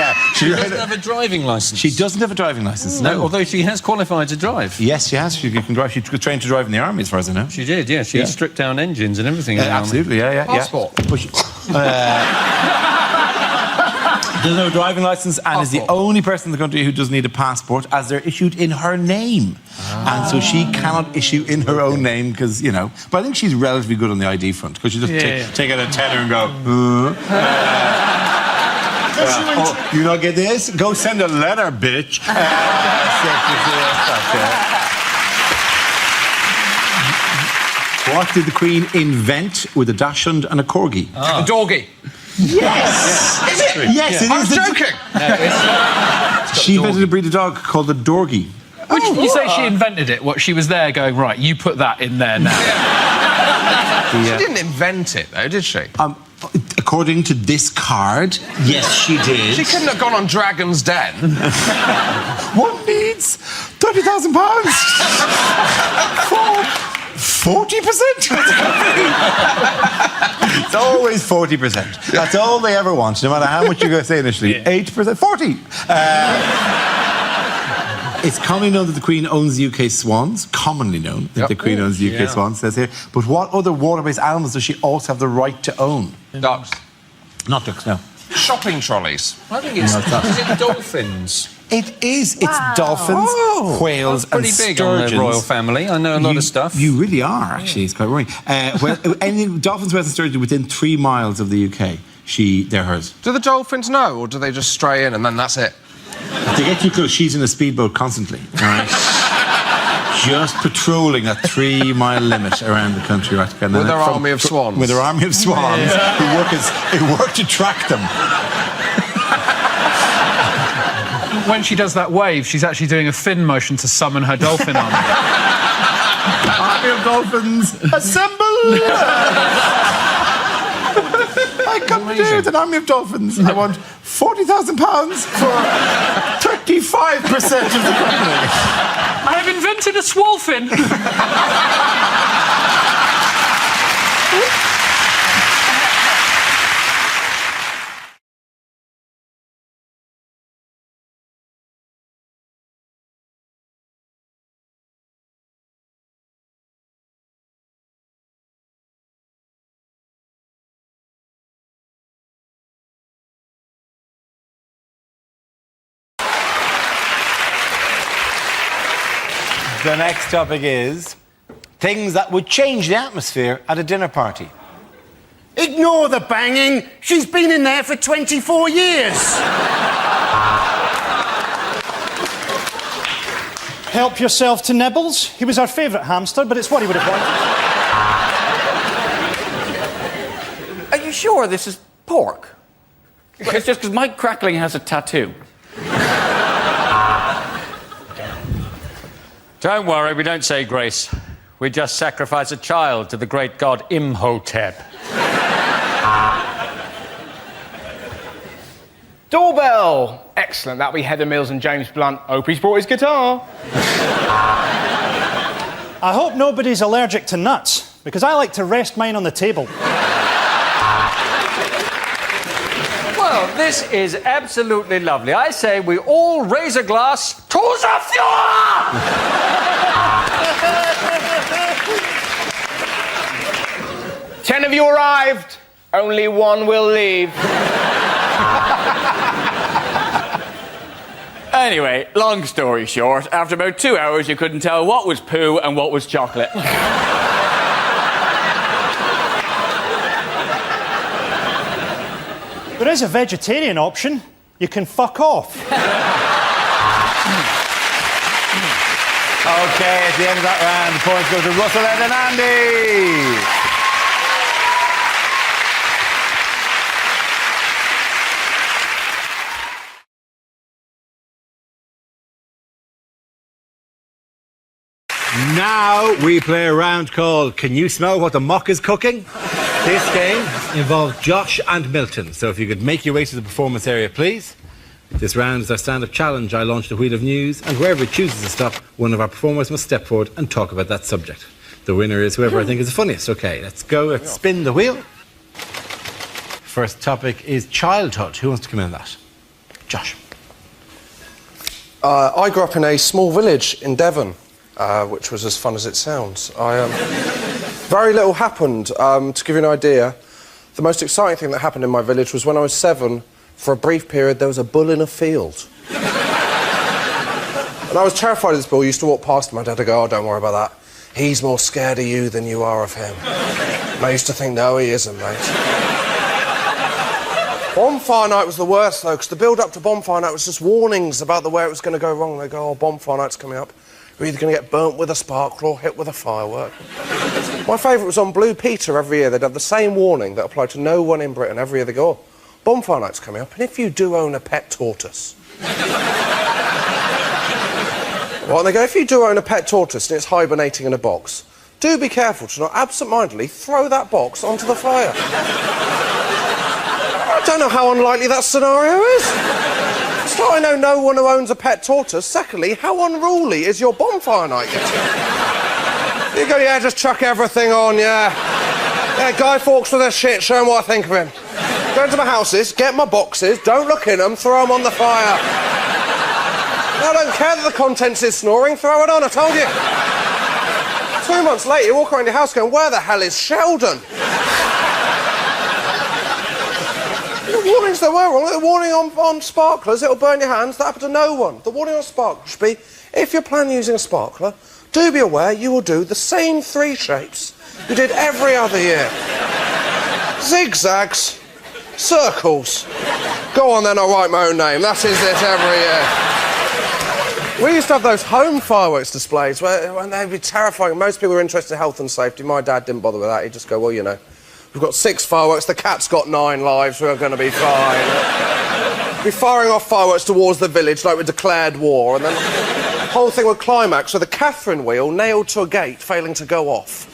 [SPEAKER 2] doesn't have a driving licence.
[SPEAKER 18] She doesn't have a driving licence.
[SPEAKER 2] No, although she has qualified to drive.
[SPEAKER 18] Yes, she has. She can drive. She trained to drive in the army, as far as I know.
[SPEAKER 2] She did, yeah. She stripped down engines and everything.
[SPEAKER 18] Absolutely, yeah.
[SPEAKER 22] Passport.
[SPEAKER 18] There's no driving licence and is the only person in the country who doesn't need a passport as they're issued in her name. And so she cannot issue in her own name because, you know... But I think she's relatively good on the ID front because she just take out a tenner and go... oh, you not get this? Go send a letter, bitch. What did the Queen invent with a dachshund and a corgi?
[SPEAKER 22] A dorgie.
[SPEAKER 18] Yes!
[SPEAKER 22] Is it?
[SPEAKER 18] Yes, it is.
[SPEAKER 22] I was joking.
[SPEAKER 18] She invented a breed of dog called the Dorgie.
[SPEAKER 11] Which you say she invented it? What, she was there going, right, you put that in there now.
[SPEAKER 22] She didn't invent it, though, did she?
[SPEAKER 18] According to this card, yes, she did.
[SPEAKER 22] She couldn't have gone on Dragon's Den.
[SPEAKER 18] One needs £30,000 for 40%. It's always 40%. That's all they ever want, no matter how much you're going to say initially. 8%, 40. It's commonly known that the Queen owns the UK swans. Commonly known that the Queen owns the UK swans, says here. But what other water-based animals does she also have the right to own?
[SPEAKER 22] Ducks.
[SPEAKER 18] Not ducks, no.
[SPEAKER 22] Shopping trolleys.
[SPEAKER 2] I think it's... Is it dolphins?
[SPEAKER 18] It is. It's dolphins, whales, and
[SPEAKER 2] pretty big
[SPEAKER 18] sturgeons.
[SPEAKER 2] on the royal family. I know a lot of stuff.
[SPEAKER 18] You really are, actually. It's quite worrying. Any dolphins, whales, and sturgeons within 3 miles of the UK, they're hers.
[SPEAKER 22] Do the dolphins know, or do they just stray in and then that's it?
[SPEAKER 18] If they get too close, she's in a speedboat constantly. All right? Just patrolling that 3-mile limit around the country. Right?
[SPEAKER 22] With her army of swans.
[SPEAKER 18] With her army of swans who work to track them.
[SPEAKER 11] when she does that wave, she's actually doing a fin motion to summon her dolphin army.
[SPEAKER 18] Army of dolphins, assemble! I come to do with an army of dolphins. I want £40,000 for 35% of the company.
[SPEAKER 11] I have invented a swolfin.
[SPEAKER 1] The next topic is things that would change the atmosphere at a dinner party.
[SPEAKER 3] Ignore the banging. She's been in there for 24 years.
[SPEAKER 9] Help yourself to Nibbles. He was our favourite hamster, but it's what he would have wanted.
[SPEAKER 10] Are you sure this is pork? It's just because Mike Crackling has a tattoo.
[SPEAKER 5] Don't worry, we don't say grace. We just sacrifice a child to the great god Imhotep.
[SPEAKER 13] Doorbell! Excellent. That'll be Heather Mills and James Blunt. Hope he's brought his guitar.
[SPEAKER 9] I hope nobody's allergic to nuts, because I like to rest mine on the table.
[SPEAKER 5] Well, this is absolutely lovely. I say we all raise a glass to the Fuhrer!
[SPEAKER 13] 10 of you arrived. Only one will leave.
[SPEAKER 10] Anyway, long story short, after about 2 hours, you couldn't tell what was poo and what was chocolate.
[SPEAKER 9] There is a vegetarian option. You can fuck off.
[SPEAKER 1] Okay, at the end of that round, the points go to Russell and Andy. Now we play a round called Can You Smell What the Mock is Cooking? This game involves Josh and Milton, so if you could make your way to the performance area, please. This round is our stand-up challenge. I launch the wheel of news, and wherever it chooses to stop, one of our performers must step forward and talk about that subject. The winner is whoever I think is the funniest. Okay, let's go. Let's spin the wheel. First topic is childhood. Who wants to come in on that? Josh.
[SPEAKER 14] I grew up in a small village in Devon, which was as fun as it sounds. Very little happened. To give you an idea, the most exciting thing that happened in my village was when I was 7, for a brief period, there was a bull in a field. And I was terrified of this bull. I used to walk past my dad and go, oh, don't worry about that. He's more scared of you than you are of him. And I used to think, no, he isn't, mate. Bonfire night was the worst, though, because the build-up to bonfire night was just warnings about the way it was going to go wrong. They go, oh, bonfire night's coming up. You're either going to get burnt with a sparkler or hit with a firework. My favourite was on Blue Peter every year. They'd have the same warning that applied to no one in Britain. Every year they go, oh, bonfire night's coming up, and if you do own a pet tortoise... Well, and they go, if you do own a pet tortoise and it's hibernating in a box, do be careful to not absent-mindedly throw that box onto the fire. I don't know how unlikely that scenario is. So I know no one who owns a pet tortoise. Secondly, how unruly is your bonfire night getting? You go, yeah, just chuck everything on, yeah. Yeah, Guy Fawkes with their shit, show him what I think of him. Go into my houses, get my boxes, don't look in them, throw them on the fire. I don't care that the contents is snoring, throw it on, I told you. 2 months later, you walk around your house going, where the hell is Sheldon? The warnings there were wrong. The warning on sparklers, it'll burn your hands. That happened to no one. The warning on sparklers should be, if you're planning using a sparkler, do be aware you will do the same 3 shapes you did every other year. Zigzags, circles. Go on then, I'll write my own name. That is it every year. We used to have those home fireworks displays where they'd be terrifying. Most people were interested in health and safety. My dad didn't bother with that. He'd just go, well, you know, we've got 6 fireworks, the cat's got 9 lives, we're going to be fine. be firing off fireworks towards the village like we declared war, and then the whole thing would climax with the Catherine wheel nailed to a gate, failing to go off.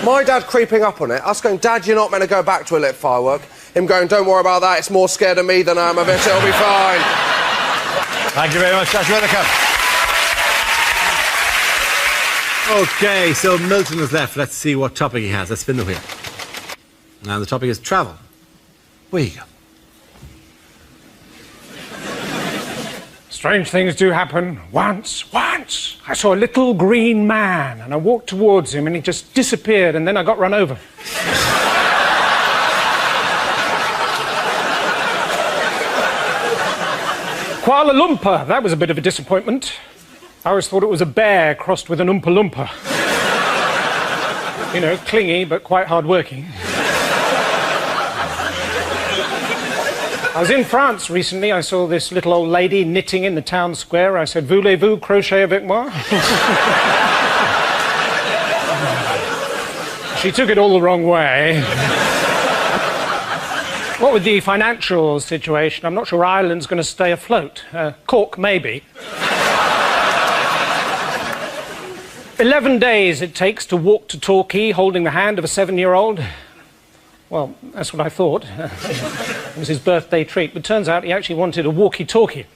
[SPEAKER 14] My dad creeping up on it, us going, Dad, you're not meant to go back to a lit firework. Him going, don't worry about that, it's more scared of me than I am of it, it'll be fine.
[SPEAKER 1] Thank you very much, Josh Welcome. OK, so Milton is left. Let's see what topic he has. Let's spin the wheel. Now, the topic is travel. Where you go?
[SPEAKER 6] Strange things do happen. Once, I saw a little green man, and I walked towards him, and he just disappeared, and then I got run over. Kuala Lumpur, that was a bit of a disappointment. I always thought it was a bear crossed with an Oompa Loompa. You know, clingy, but quite hard-working. I was in France recently. I saw this little old lady knitting in the town square. I said, voulez-vous crochet avec moi? She took it all the wrong way. What with the financial situation, I'm not sure Ireland's going to stay afloat. Cork, maybe. 11 days it takes to walk to Torquay holding the hand of a 7-year-old. Well, that's what I thought. It was his birthday treat, but turns out he actually wanted a walkie-talkie.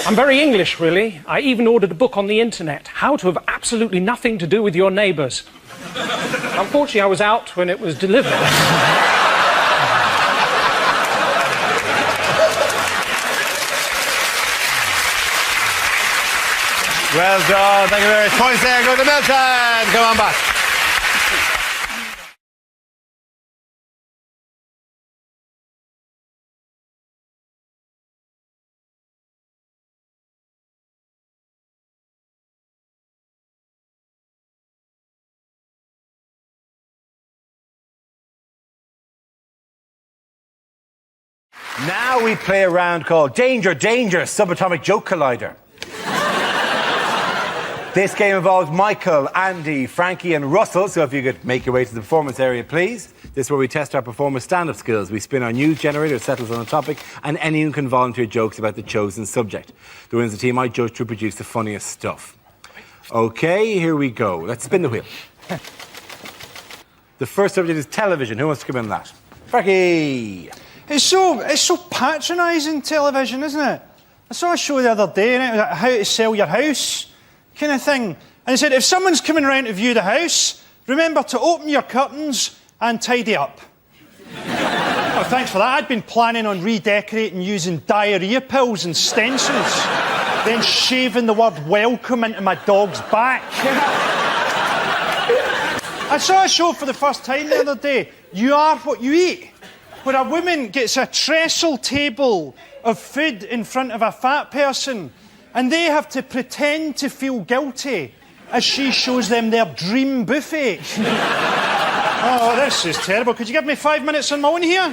[SPEAKER 6] I'm very English, really. I even ordered a book on the internet, How to Have Absolutely Nothing to Do with Your Neighbours. Unfortunately, I was out when it was delivered.
[SPEAKER 1] Well done. Thank you very much. Points there. Go to Milton. Come on back. Now we play a round called Danger, Danger, Subatomic Joke Collider. This game involves Michael, Andy, Frankie and Russell, so if you could make your way to the performance area, please. This is where we test our performers' stand-up skills. We spin our news generator, it settles on a topic, and anyone can volunteer jokes about the chosen subject. The winner of the team I judge to produce the funniest stuff. OK, here we go. Let's spin the wheel. The first subject is television. Who wants to come in on that? Frankie!
[SPEAKER 9] It's so patronising, television, isn't it? I saw a show the other day, and it was like how to sell your house kind of thing. And it said, if someone's coming around to view the house, remember to open your curtains and tidy up. Oh, thanks for that. I'd been planning on redecorating using diarrhoea pills and stencils, then shaving the word welcome into my dog's back. I saw a show for the first time the other day, You Are What You Eat, where a woman gets a trestle table of food in front of a fat person, and they have to pretend to feel guilty as she shows them their dream buffet. Oh, this is terrible. Could you give me 5 minutes on my own here?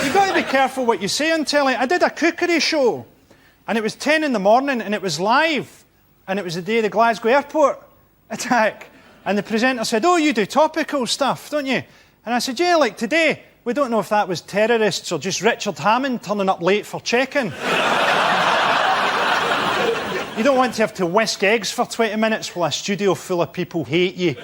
[SPEAKER 9] You've got to be careful what you say on telly. I did a cookery show, and it was 10 in the morning, and it was live, and it was the day of the Glasgow airport attack. And the presenter said, oh, you do topical stuff, don't you? And I said, yeah, like today. We don't know if that was terrorists or just Richard Hammond turning up late for check-in. You don't want to have to whisk eggs for 20 minutes while a studio full of people hate you.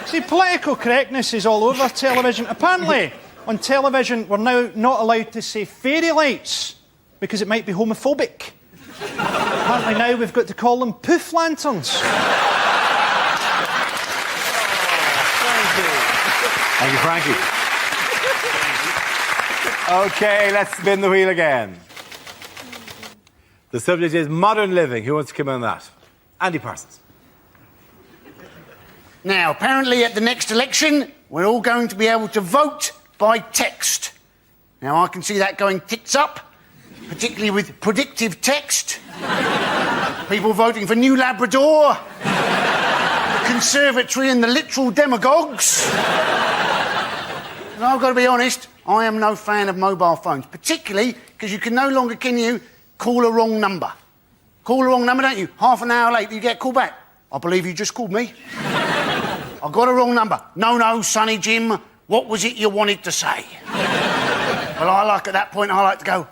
[SPEAKER 9] See, political correctness is all over television. Apparently, on television, we're now not allowed to say fairy lights because it might be homophobic. Apparently now we've got to call them poof lanterns.
[SPEAKER 1] Thank you, Frankie. OK, let's spin the wheel again. The subject is modern living. Who wants to come in on that? Andy Parsons.
[SPEAKER 3] Now, apparently at the next election, we're all going to be able to vote by text. Now, I can see that going tits up, particularly with predictive text. People voting for New Labrador, the Conservatory and the literal demagogues. And I've got to be honest, I am no fan of mobile phones, particularly because you can no longer, can you, call a wrong number. Call a wrong number, don't you? Half an hour later, you get a call back. I believe you just called me. I got a wrong number. No, Sonny Jim, what was it you wanted to say? Well, at that point, I like to go,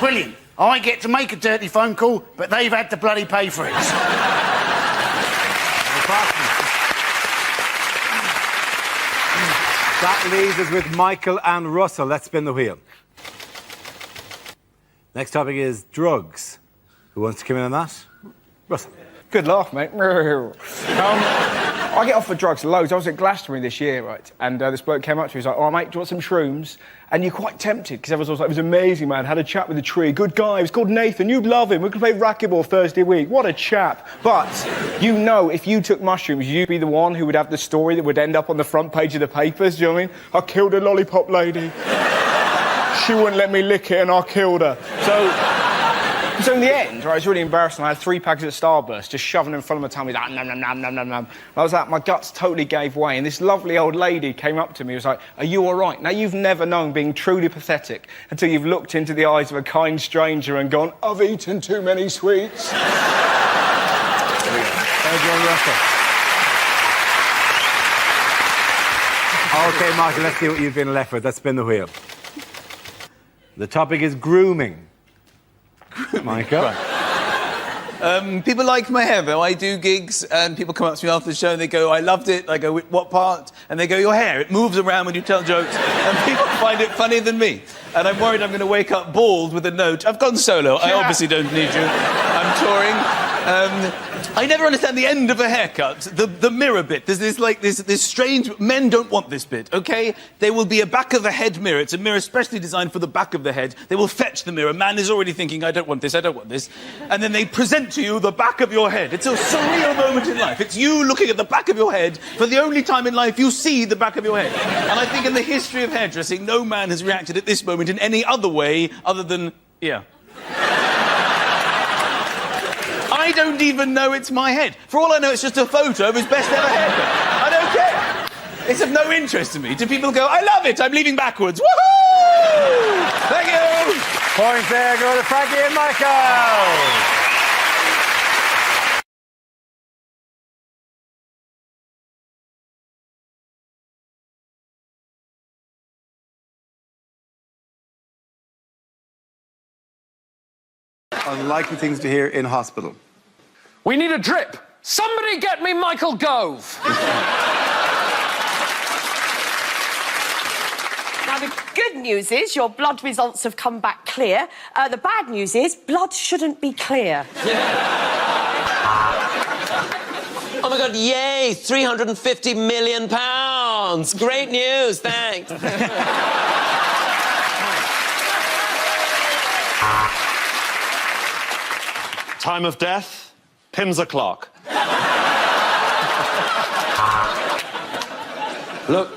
[SPEAKER 3] brilliant. I get to make a dirty phone call, but they've had to bloody pay for it.
[SPEAKER 1] That leaves us with Michael and Russell. Let's spin the wheel. Next topic is drugs. Who wants to come in on that? Russell.
[SPEAKER 13] Good laugh, mate. I get offered drugs loads. I was at Glastonbury this year, right? And this bloke came up to me. He's like, "Oh, mate, do you want some shrooms?" And you're quite tempted because everyone's like, "It was amazing, man. Had a chat with a tree. Good guy. He was called Nathan. You'd love him. We could play racquetball Thursday week. What a chap." But you know, if you took mushrooms, you'd be the one who would have the story that would end up on the front page of the papers. Do you know what I mean? I killed a lollipop lady. She wouldn't let me lick it, and I killed her. So in the end, right, it was really embarrassing. I had 3 packs of Starburst just shoving in front of my tummy, like, nom, nom, nom, nom, nom, nom. I was like, my guts totally gave way, and this lovely old lady came up to me and was like, "Are you all right?" Now, you've never known being truly pathetic until you've looked into the eyes of a kind stranger and gone, "I've eaten too many sweets."
[SPEAKER 1] Thank you, Russell. OK, Michael, let's see what you've been left with. Let's spin the wheel. The topic is grooming. Michael?
[SPEAKER 17] People like my hair, though. I do gigs, and people come up to me after the show and they go, "I loved it." I go, "What part?" And they go, "Your hair. It moves around when you tell jokes." And people find it funnier than me. And I'm worried I'm going to wake up bald with a note. I've gone solo. I obviously don't need you. I'm touring. I never understand the end of a haircut, the mirror bit. There's this strange... Men don't want this bit, OK? There will be a back of the head mirror. It's a mirror specially designed for the back of the head. They will fetch the mirror. Man is already thinking, "I don't want this, I don't want this." And then they present to you the back of your head. It's a surreal moment in life. It's you looking at the back of your head for the only time in life you see the back of your head. And I think in the history of hairdressing, no man has reacted at this moment in any other way other than, yeah. I don't even know it's my head. For all I know, it's just a photo of his best ever haircut. I don't care. It's of no interest to me. Do people go, "I love it, I'm leaving backwards. Woohoo! Thank you!"
[SPEAKER 1] Points there go to Frankie and Michael. Unlikely things to hear in hospital.
[SPEAKER 11] We need a drip. Somebody get me Michael Gove.
[SPEAKER 19] Now, the good news is your blood results have come back clear. The bad news is blood shouldn't be clear.
[SPEAKER 20] Oh, my God, yay! £350 million. Great news, thanks.
[SPEAKER 21] Time of death, Pims o'clock.
[SPEAKER 2] Look,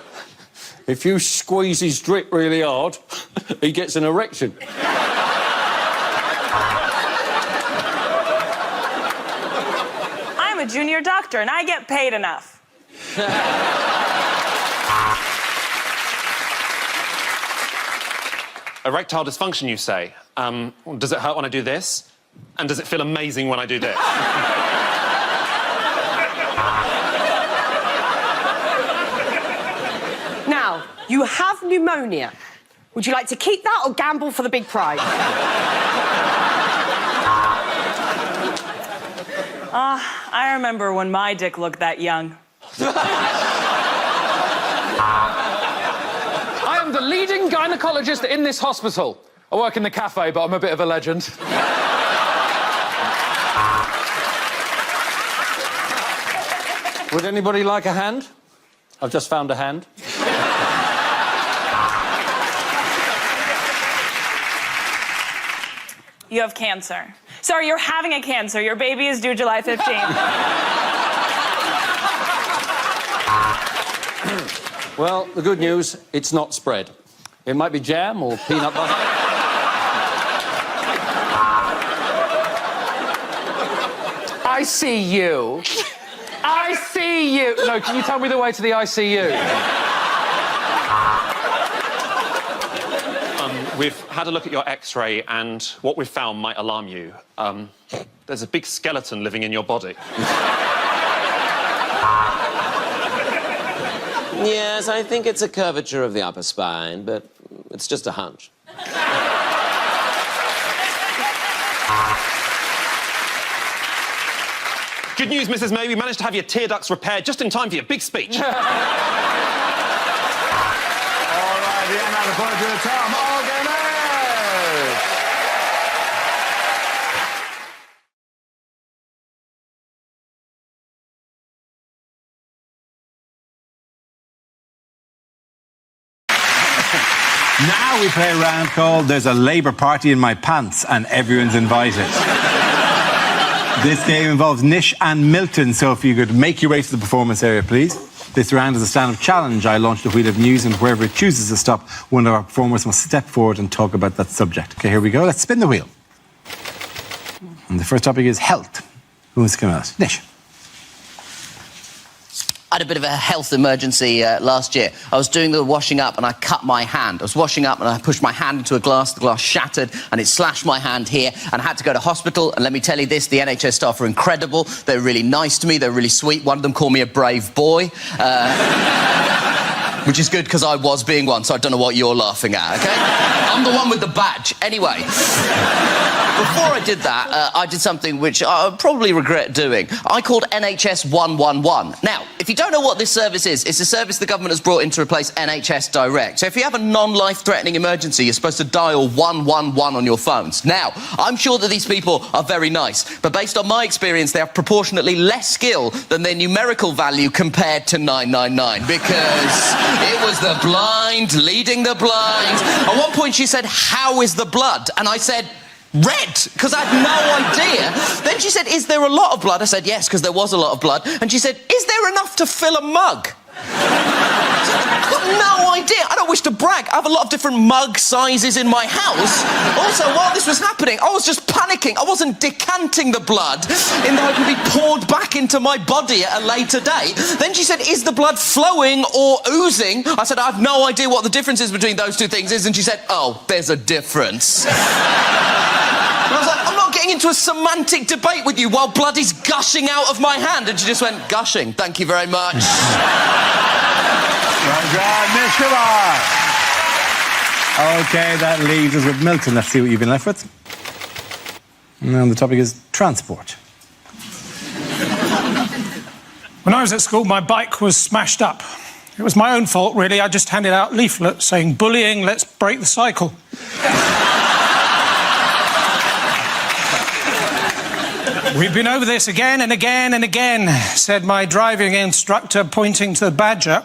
[SPEAKER 2] if you squeeze his drip really hard, he gets an erection.
[SPEAKER 15] I'm a junior doctor and I get paid enough.
[SPEAKER 21] Erectile dysfunction, you say? Does it hurt when I do this? And does it feel amazing when I do this?
[SPEAKER 19] Now, you have pneumonia. Would you like to keep that or gamble for the big prize?
[SPEAKER 15] I remember when my dick looked that young.
[SPEAKER 11] I am the leading gynecologist in this hospital. I work in the cafe, but I'm a bit of a legend.
[SPEAKER 2] Would anybody like a hand? I've just found a hand.
[SPEAKER 15] You have cancer. Sorry, you're having a cancer. Your baby is due July 15th.
[SPEAKER 2] Well, the good news, it's not spread. It might be jam or peanut butter.
[SPEAKER 11] I see you. I see you. No, can you tell me the way to the ICU?
[SPEAKER 21] We've had a look at your X-ray, and what we've found might alarm you. There's a big skeleton living in your body.
[SPEAKER 20] Yes, I think it's a curvature of the upper spine, but it's just a hunch.
[SPEAKER 21] Good news, Mrs. May. We managed to have your tear ducts repaired just in time for your big speech.
[SPEAKER 1] All right, yeah, now the point to the Tom. All gamers! Now we play a round called There's a Labour Party in My Pants and Everyone's Invited. This game involves Nish and Milton, so if you could make your way to the performance area, please. This round is a stand-up challenge. I launched a wheel of news, and wherever it chooses to stop, one of our performers must step forward and talk about that subject. OK, here we go. Let's spin the wheel. And the first topic is health. Who wants to come out? Nish.
[SPEAKER 4] I had a bit of a health emergency last year. I was doing the washing up and I cut my hand. I was washing up and I pushed my hand into a glass. The glass shattered and it slashed my hand here and I had to go to hospital. And let me tell you this, the NHS staff are incredible. They're really nice to me. They're really sweet. One of them called me a brave boy. Which is good because I was being one, so I don't know what you're laughing at, OK? I'm the one with the badge. Anyway, before I did that, I did something which I probably regret doing. I called NHS 111. Now, if you don't know what this service is, it's a service the government has brought in to replace NHS Direct. So if you have a non-life-threatening emergency, you're supposed to dial 111 on your phones. Now, I'm sure that these people are very nice, but based on my experience, they have proportionately less skill than their numerical value compared to 999, because it was the blind leading the blind. At one point she said, "How is the blood?" And I said, "Red," because I had no idea. Then she said, "Is there a lot of blood?" I said, "Yes," because there was a lot of blood. And she said, "Is there enough to fill a mug?" I've got no idea. I don't wish to brag. I have a lot of different mug sizes in my house. Also, while this was happening, I was just panicking. I wasn't decanting the blood in that it could be poured back into my body at a later date. Then she said, "Is the blood flowing or oozing?" I said, "I have no idea what the difference is between those two things is." And she said, "Oh, there's a difference." And I was like, "I'm not getting into a semantic debate with you while blood is gushing out of my hand." And she just went, "Gushing, thank you very much."
[SPEAKER 1] Well done, Nish, come on. OK, that leaves us with Milton. Let's see what you've been left with. And the topic is transport.
[SPEAKER 6] When I was at school, my bike was smashed up. It was my own fault, really. I just handed out leaflets saying, "Bullying, let's break the cycle." "We've been over this again and again and again," said my driving instructor, pointing to the badger.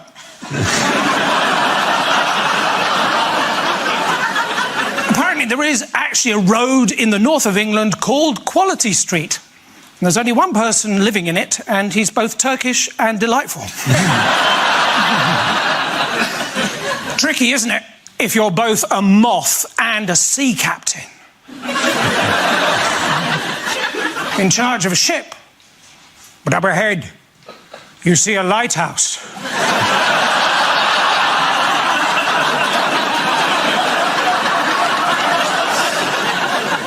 [SPEAKER 6] Apparently there is actually a road in the north of England called Quality Street. And there's only one person living in it, and he's both Turkish and delightful. Tricky, isn't it, if you're both a moth and a sea captain? In charge of a ship. But up ahead, you see a lighthouse.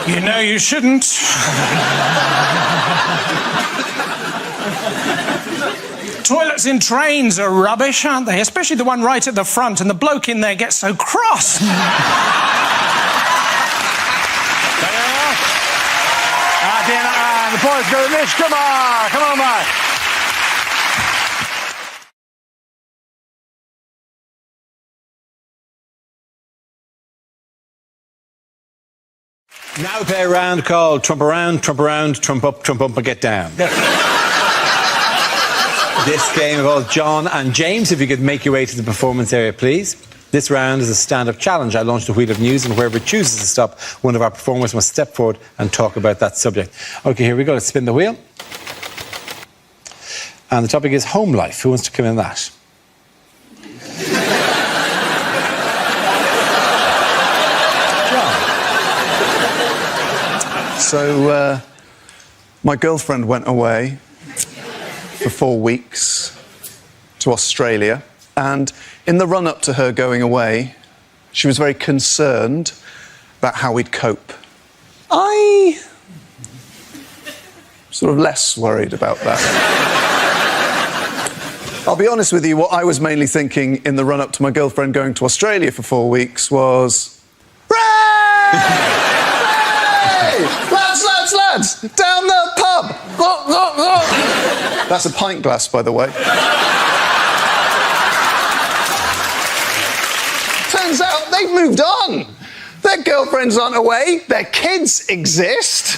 [SPEAKER 6] You know you shouldn't. Toilets in trains are rubbish, aren't they? Especially the one right at the front, and the bloke in there gets so cross.
[SPEAKER 1] The boys go to Nish. Come on, Mark. Now we play a round called Trump Around, Trump Around, Trump Up, and Get Down. This game involves John and James. If you could make your way to the performance area, please. This round is a stand-up challenge. I launched a wheel of news, and wherever it chooses to stop, one of our performers must step forward and talk about that subject. OK, here we go. Let's spin the wheel. And the topic is home life. Who wants to come in that?
[SPEAKER 7] So, my girlfriend went away for 4 weeks to Australia, and in the run-up to her going away, She was very concerned about how we'd cope. Sort of less worried about that. I'll be honest with you, what I was mainly thinking in the run-up to my girlfriend going to Australia for 4 weeks was... Ray! Lads! Down the pub! That's a pint glass, by the way. Turns out they've moved on. Their girlfriends aren't away, their kids exist.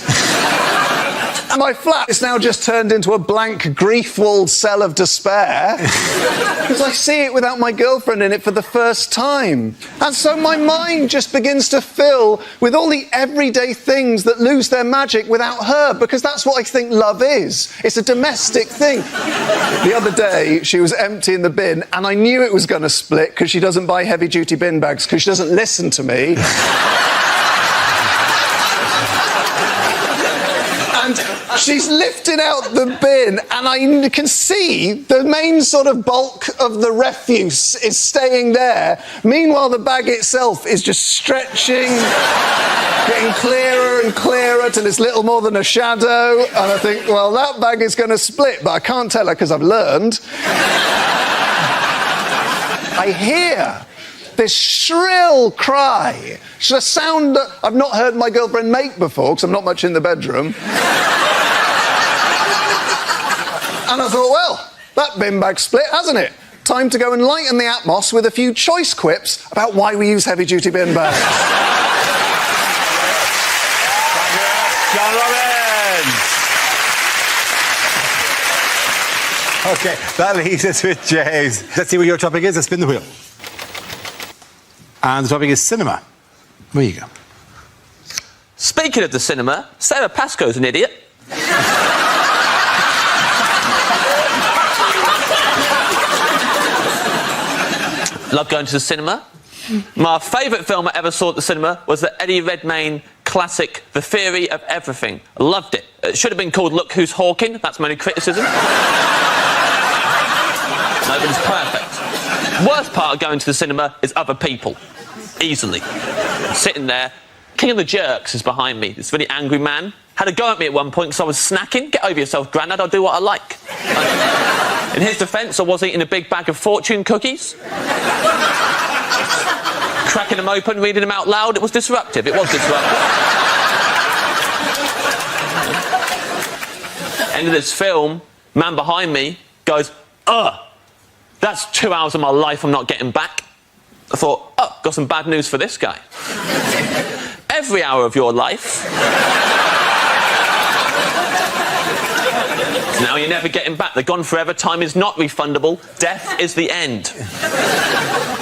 [SPEAKER 7] And my flat is now just turned into a blank, grief-walled cell of despair because I see it without my girlfriend in it for the first time. And so my mind just begins to fill with all the everyday things that lose their magic without her, because that's what I think love is. It's a domestic thing. The other day, she was emptying the bin, and I knew it was going to split because she doesn't buy heavy-duty bin bags because she doesn't listen to me. And she's lifting out the bin, and I can see the main sort of bulk of the refuse is staying there. Meanwhile, the bag itself is just stretching, getting clearer and clearer till it's little more than a shadow. And I think, well, that bag is going to split, but I can't tell her because I've learned. I hear this shrill cry. It's a sound that I've not heard my girlfriend make before, because I'm not much in the bedroom. And I thought, well, that bin bag split, hasn't it? Time to go and lighten the atmos with a few choice quips about why we use heavy-duty bin bags.
[SPEAKER 1] John Robbins! OK, that leaves us with James. Let's see what your topic is. Let's spin the wheel. And the topic is cinema. Where you go?
[SPEAKER 20] Speaking of the cinema, Sarah Pascoe's an idiot. Love going to the cinema. My favourite film I ever saw at the cinema was the Eddie Redmayne classic, The Theory of Everything. I loved it. It should have been called Look Who's Hawking. That's my only criticism. No, but it's perfect. Worst part of going to the cinema is other people. Easily. Sitting there, King of the Jerks is behind me. This really angry man had a go at me at one point because I was snacking. Get over yourself, Grandad, I'll do what I like. In his defence, I was eating a big bag of fortune cookies. Cracking them open, reading them out loud, it was disruptive. It was disruptive. End of this film, man behind me goes, ugh, that's 2 hours of my life I'm not getting back. I thought, oh, got some bad news for this guy. Every hour of your life. Now you're never getting back. They're gone forever. Time is not refundable. Death is the end.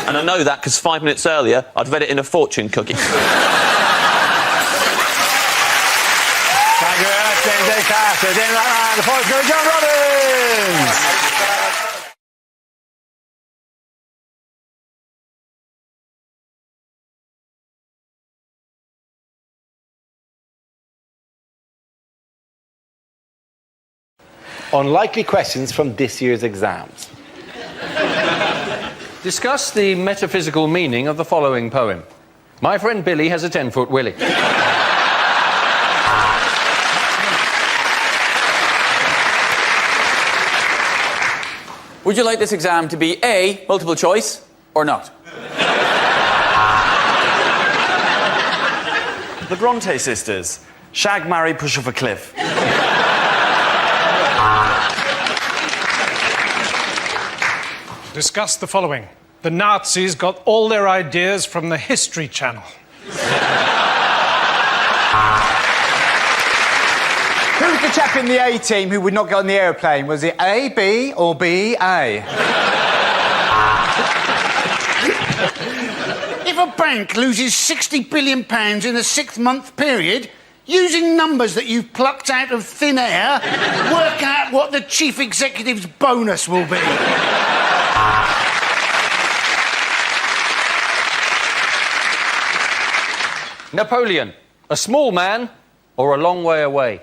[SPEAKER 20] And I know that because 5 minutes earlier, I'd read it in a fortune cookie.
[SPEAKER 1] Thank you very much, James A. Carter. The point goes to John Robbins. Unlikely questions from this year's exams.
[SPEAKER 5] Discuss the metaphysical meaning of the following poem. My friend Billy has a 10-foot willy.
[SPEAKER 10] Would you like this exam to be A, multiple choice, or not?
[SPEAKER 8] The Bronte sisters. Shag, marry, push off a cliff.
[SPEAKER 6] Discuss the following. The Nazis got all their ideas from the History Channel.
[SPEAKER 12] Who's the chap in the A team who would not get on the aeroplane? Was it A, B, or B, A?
[SPEAKER 3] If a bank loses £60 billion in a 6-month period, using numbers that you've plucked out of thin air, work out what the chief executive's bonus will be.
[SPEAKER 5] Napoleon, a small man or a long way away?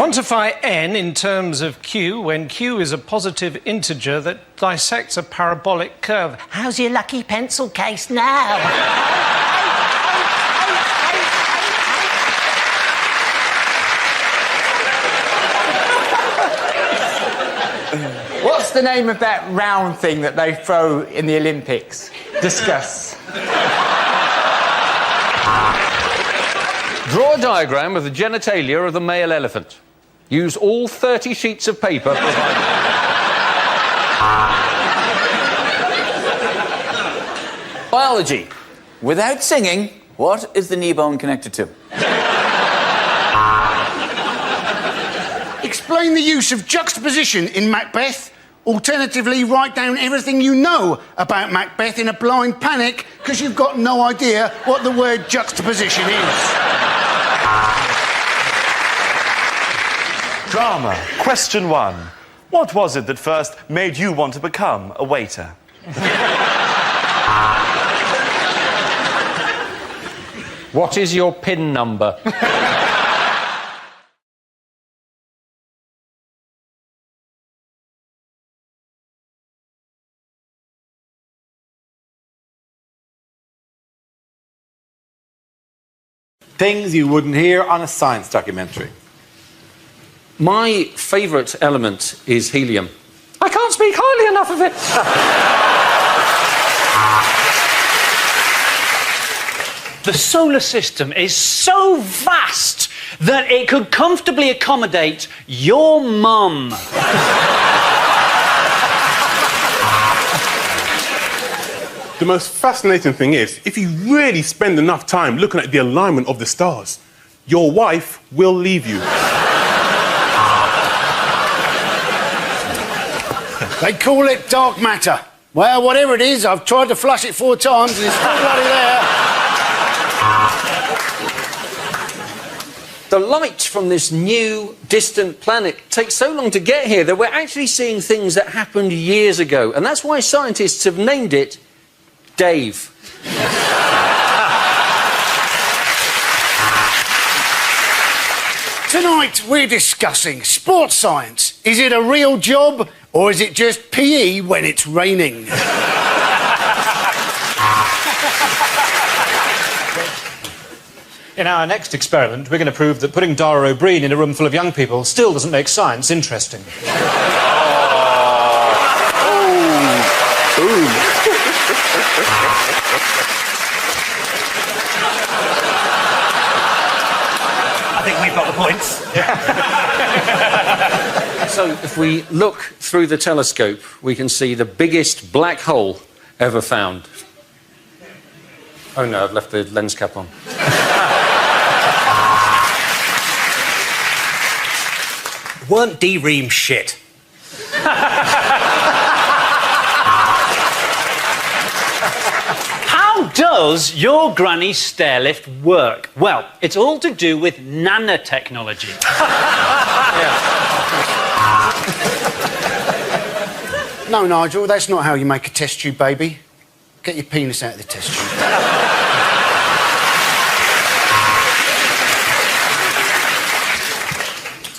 [SPEAKER 6] Quantify n in terms of q when q is a positive integer that dissects a parabolic curve. How's your lucky pencil case now?
[SPEAKER 12] What's the name of that round thing that they throw in the Olympics? Discuss.
[SPEAKER 5] Draw a diagram of the genitalia of the male elephant. Use all 30 sheets of paper provided.
[SPEAKER 10] Biology. Without singing, what is the knee bone connected to?
[SPEAKER 3] Explain the use of juxtaposition in Macbeth. Alternatively, write down everything you know about Macbeth in a blind panic because you've got no idea what the word juxtaposition is.
[SPEAKER 8] Drama. Question 1. What was it that first made you want to become a waiter?
[SPEAKER 5] What is your PIN number?
[SPEAKER 1] Things you wouldn't hear on a science documentary.
[SPEAKER 5] My favourite element is helium. I can't speak highly enough of it.
[SPEAKER 16] The solar system is so vast that it could comfortably accommodate your mum.
[SPEAKER 22] The most fascinating thing is, if you really spend enough time looking at the alignment of the stars, your wife will leave you.
[SPEAKER 3] They call it dark matter. Well, whatever it is, I've tried to flush it 4 times and it's still bloody there.
[SPEAKER 5] The light from this new, distant planet takes so long to get here that we're actually seeing things that happened years ago. And that's why scientists have named it Dave.
[SPEAKER 3] Tonight we're discussing sports science. Is it a real job or is it just PE when it's raining?
[SPEAKER 23] In our next experiment, we're going to prove that putting Dara O'Brien in a room full of young people still doesn't make science interesting.
[SPEAKER 16] I think we've got the points.
[SPEAKER 5] So, if we look through the telescope, we can see the biggest black hole ever found. Oh no, I've left the lens cap on.
[SPEAKER 16] Weren't D-Ream shit? How does your granny stairlift work? Well, it's all to do with nanotechnology.
[SPEAKER 3] No, Nigel, that's not how you make a test tube baby. Get your penis out of the test tube.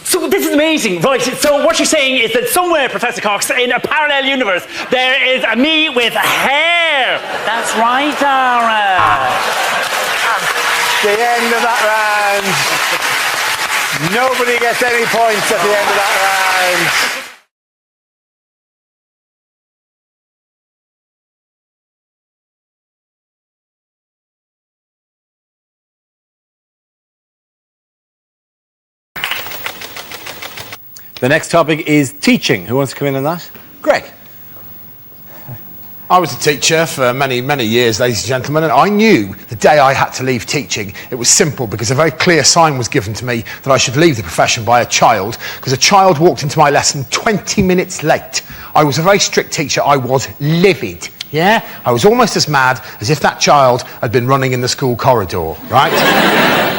[SPEAKER 16] So this is amazing, right? So what you're saying is that somewhere, Professor Cox, in a parallel universe, there is a me with hair. That's right, Dara.
[SPEAKER 12] The end of that round. Nobody gets any points at the end of that round.
[SPEAKER 1] The next topic is teaching. Who wants to come in on that? Greg.
[SPEAKER 24] I was a teacher for many, many years, ladies and gentlemen, and I knew the day I had to leave teaching, it was simple because a very clear sign was given to me that I should leave the profession by a child, because a child walked into my lesson 20 minutes late. I was a very strict teacher. I was livid. Yeah? I was almost as mad as if that child had been running in the school corridor, right?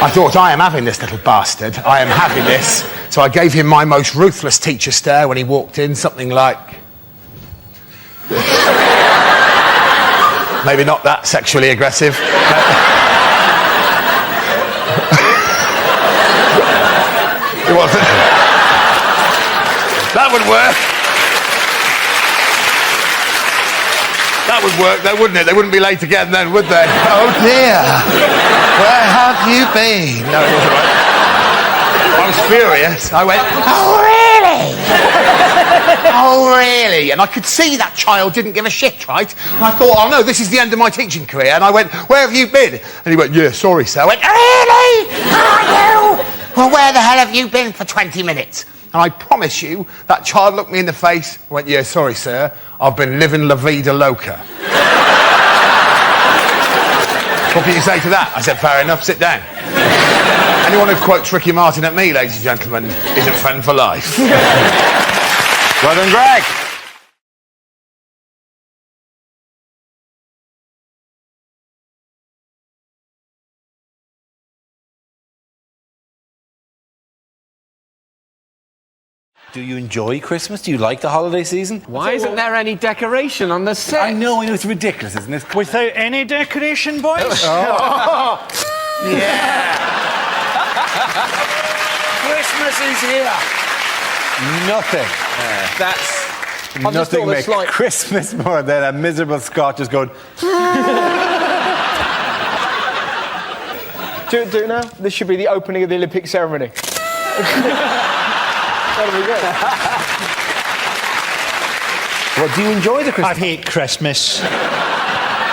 [SPEAKER 24] I thought, I am having this little bastard. I am having this. So I gave him my most ruthless teacher stare when he walked in, something like... Maybe not that sexually aggressive. It wasn't. would work. That would work, though, wouldn't it? They wouldn't be late again then, would they? Oh, dear. Where have you been? No, it wasn't right. I was furious. I went, oh, really? Oh, really? And I could see that child didn't give a shit, right? And I thought, oh, no, this is the end of my teaching career. And I went, where have you been? And he went, yeah, sorry, sir. I went, really? Are you? Well, where the hell have you been for 20 minutes? And I promise you, that child looked me in the face and went, yeah, sorry, sir. I've been living La Vida Loca. What can you say to that? I said, fair enough, sit down. Anyone who quotes Ricky Martin at me, ladies and gentlemen, is a friend for life.
[SPEAKER 1] Well done, Greg. Do you enjoy Christmas? Do you like the holiday season?
[SPEAKER 12] Why isn't there any decoration on the set?
[SPEAKER 1] I know, it's ridiculous, isn't it?
[SPEAKER 9] Without any decoration, boys?
[SPEAKER 3] Oh. Yeah. Christmas is here.
[SPEAKER 1] Nothing. Nothing makes Christmas more than a miserable Scot just going...
[SPEAKER 12] Do it now. This should be the opening of the Olympic ceremony.
[SPEAKER 1] Well, do you enjoy the Christmas?
[SPEAKER 9] I hate Christmas.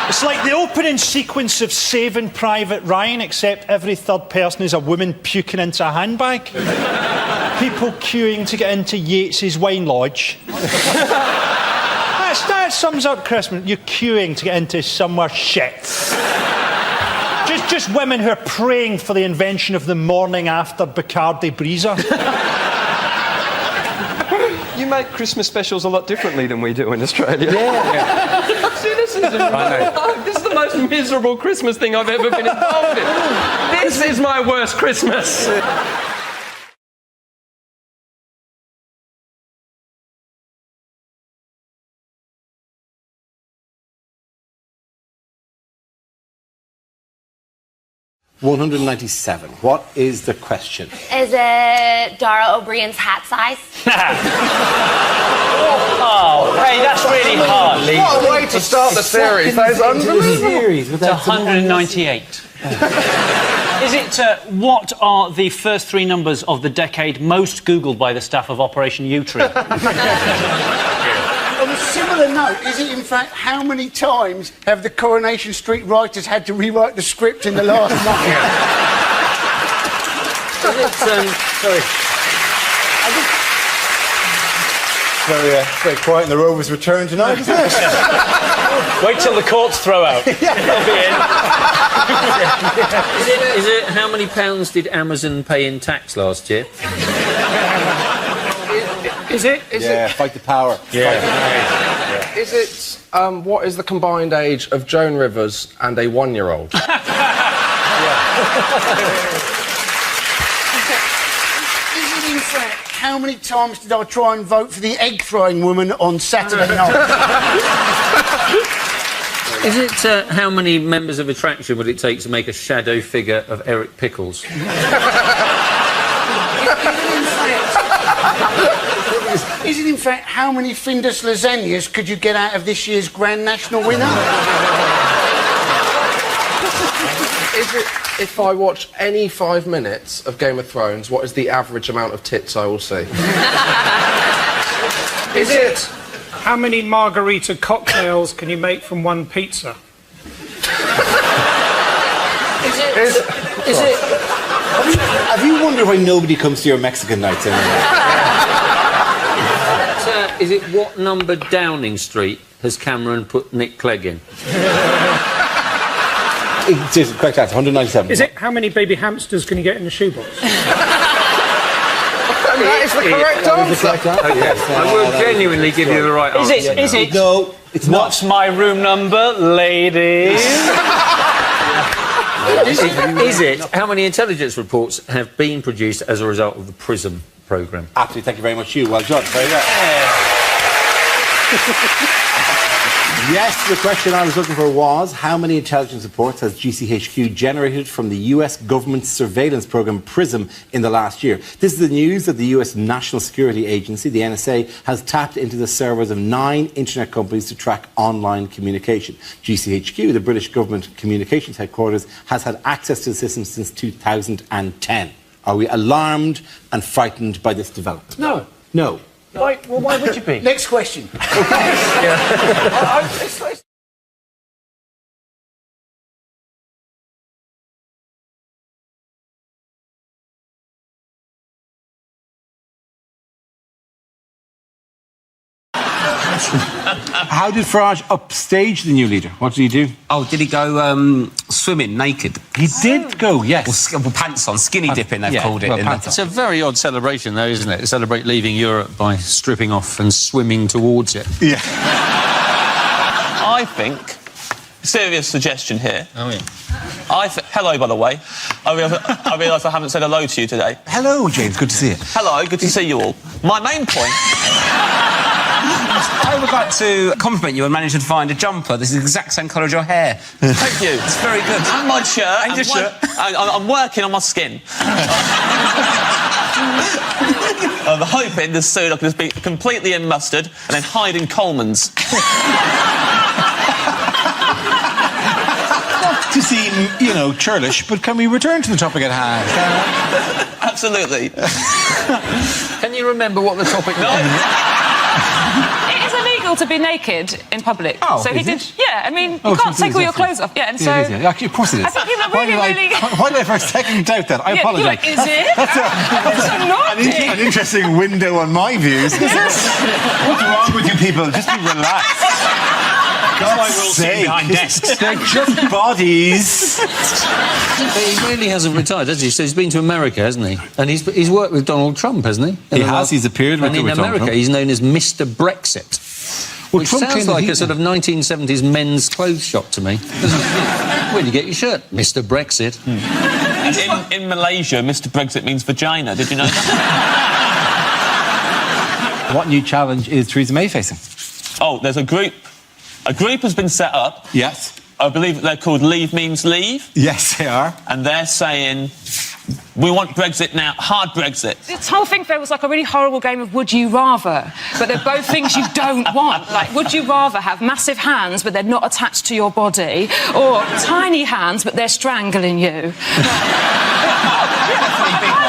[SPEAKER 9] It's like the opening sequence of Saving Private Ryan, except every third person is a woman puking into a handbag. People queuing to get into Yates's wine lodge. That sums up Christmas. You're queuing to get into somewhere shit. Just women who are praying for the invention of the morning after Bacardi Breezer.
[SPEAKER 12] You make Christmas specials a lot differently than we do in Australia.
[SPEAKER 1] Yeah.
[SPEAKER 12] See, this is the most miserable Christmas thing I've ever been involved in. This is my worst Christmas.
[SPEAKER 1] $197. What is the question?
[SPEAKER 13] Is it Dara O'Brien's hat size?
[SPEAKER 16] Oh, hey, that's really hard.
[SPEAKER 12] What a way to start the series. That is unbelievable.
[SPEAKER 16] It's 198. Is it, what are the first three numbers of the decade most Googled by the staff of Operation U-Tree?
[SPEAKER 3] On a similar note, is it in fact how many times have the Coronation Street writers had to rewrite the script in the last month?
[SPEAKER 1] Sorry. Very quiet in the Rovers' return tonight, isn't it?
[SPEAKER 16] Wait till the courts throw out. They'll be in. Is it how many pounds did Amazon pay in tax last year?
[SPEAKER 12] Is it?
[SPEAKER 1] Fight the power.
[SPEAKER 12] Yeah. Is it, what is the combined age of Joan Rivers and a 1-year-old?
[SPEAKER 3] Is it in fact how many times did I try and vote for the egg-throwing woman on Saturday night?
[SPEAKER 2] Is it how many members of Attraction would it take to make a shadow figure of Eric Pickles?
[SPEAKER 3] Is it in fact how many Findus lasagnas could you get out of this year's Grand National winner?
[SPEAKER 12] Is it, if I watch any 5 minutes of Game of Thrones, what is the average amount of tits I will see?
[SPEAKER 6] Is it how many margarita cocktails can you make from one pizza?
[SPEAKER 1] Is it? Have you wondered why nobody comes to your Mexican nights anymore?
[SPEAKER 2] Is it what number Downing Street has Cameron put Nick Clegg in?
[SPEAKER 1] It's correct answer, 197.
[SPEAKER 6] Is it how many baby hamsters can you get in the shoebox?
[SPEAKER 12] That is the correct answer.
[SPEAKER 2] I will genuinely give you the right answer.
[SPEAKER 16] Is it?
[SPEAKER 1] No, it's not.
[SPEAKER 16] What's my room number, ladies?
[SPEAKER 2] Is it how many intelligence reports have been produced as a result of the PRISM programme?
[SPEAKER 1] Absolutely, thank you very much, Hugh. Well done. Very good. Yes, the question I was looking for was, how many intelligence reports has GCHQ generated from the US government's surveillance program PRISM in the last year? This is the news that the US National Security Agency, the NSA, has tapped into the servers of 9 internet companies to track online communication. GCHQ, the British government communications headquarters, has had access to the system since 2010. Are we alarmed and frightened by this development?
[SPEAKER 3] No.
[SPEAKER 1] No.
[SPEAKER 16] Why would you be?
[SPEAKER 3] Next question.
[SPEAKER 1] How did Farage upstage the new leader? What did he do?
[SPEAKER 14] Oh, did he go swimming naked?
[SPEAKER 1] He did go, yes.
[SPEAKER 14] Well, pants on, skinny dipping, they've called it.
[SPEAKER 2] It's a very odd celebration, though, isn't it? To celebrate leaving Europe by stripping off and swimming towards it.
[SPEAKER 1] Yeah.
[SPEAKER 20] I think, serious suggestion here.
[SPEAKER 2] Oh, yeah.
[SPEAKER 20] Hello, by the way. I realise I haven't said hello to you today.
[SPEAKER 1] Hello, James. Good to see you.
[SPEAKER 20] Hello, good to see you all. My main point...
[SPEAKER 14] I would like to compliment you on managing to find a jumper. This is the exact same colour as your hair.
[SPEAKER 20] Thank you.
[SPEAKER 14] It's very good.
[SPEAKER 20] And my shirt.
[SPEAKER 14] And your shirt.
[SPEAKER 20] I'm working on my skin. I'm hoping this suit I can just be completely in mustard and then hide in Coleman's.
[SPEAKER 1] To seem, you know, churlish, but can we return to the topic at hand?
[SPEAKER 20] Absolutely.
[SPEAKER 2] Can you remember what the topic was?
[SPEAKER 15] It is illegal to be naked in public.
[SPEAKER 1] Oh,
[SPEAKER 15] so he
[SPEAKER 1] is
[SPEAKER 15] did.
[SPEAKER 1] it?
[SPEAKER 15] Yeah, I mean, you can't take all your clothes off. Yeah, and so.
[SPEAKER 1] It is, yeah. Actually, of course it is.
[SPEAKER 15] I think people are really.
[SPEAKER 1] Why did I for a second doubt that? I apologise.
[SPEAKER 15] You're like, is it? That's
[SPEAKER 1] an interesting window on my views. Is this? What's wrong with you people? Just be relaxed.
[SPEAKER 16] That's why we're all sitting behind desks.
[SPEAKER 1] They're just bodies.
[SPEAKER 2] But he really hasn't retired, has he? So he's been to America, hasn't he? And he's worked with Donald Trump, hasn't he?
[SPEAKER 1] He has. He's appeared with
[SPEAKER 2] Donald Trump. And in America, he's known as Mr. Brexit.
[SPEAKER 1] Well,
[SPEAKER 2] which
[SPEAKER 1] Trump
[SPEAKER 2] sounds like a sort of 1970s men's clothes shop to me. Where do you get your shirt? Mr. Brexit.
[SPEAKER 20] In Malaysia, Mr. Brexit means vagina. Did you know that?
[SPEAKER 1] What new challenge is Theresa May facing?
[SPEAKER 20] Oh, there's a group. A group has been set up.
[SPEAKER 1] Yes.
[SPEAKER 20] I believe they're called Leave Means Leave.
[SPEAKER 1] Yes, they are.
[SPEAKER 20] And they're saying, we want Brexit now, hard Brexit.
[SPEAKER 15] This whole thing feels like a really horrible game of would you rather, but they're both things you don't want. Like, would you rather have massive hands but they're not attached to your body, or tiny hands but they're strangling you?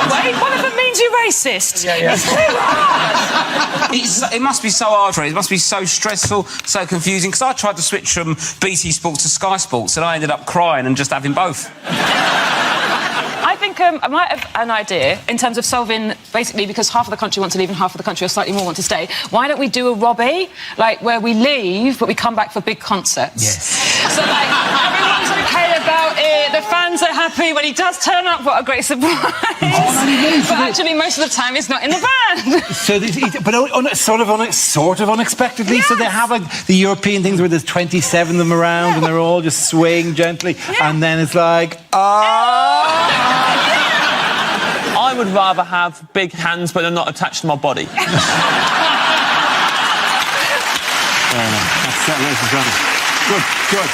[SPEAKER 15] Wait, one of them means you're racist. It's too hard.
[SPEAKER 14] It must be so hard for it. It must be so stressful, so confusing. Because I tried to switch from BT Sports to Sky Sports and I ended up crying and just having both.
[SPEAKER 15] I think I might have an idea in terms of solving, basically, because half of the country want to leave and half of the country or slightly more want to stay. Why don't we do a Robbie, like, where we leave but we come back for big concerts?
[SPEAKER 1] Yes.
[SPEAKER 15] So, like, everyone's okay about it, the fans are happy when he does turn up, what a great surprise. But actually, most of the time, he's not in the band.
[SPEAKER 1] So, sort of unexpectedly. Yes. So they have like the European things where there's 27 of them around and they're all just swaying gently, and then it's like,
[SPEAKER 20] I would rather have big hands but they're not attached to my body.
[SPEAKER 1] That's that, ladies and gentlemen. Good.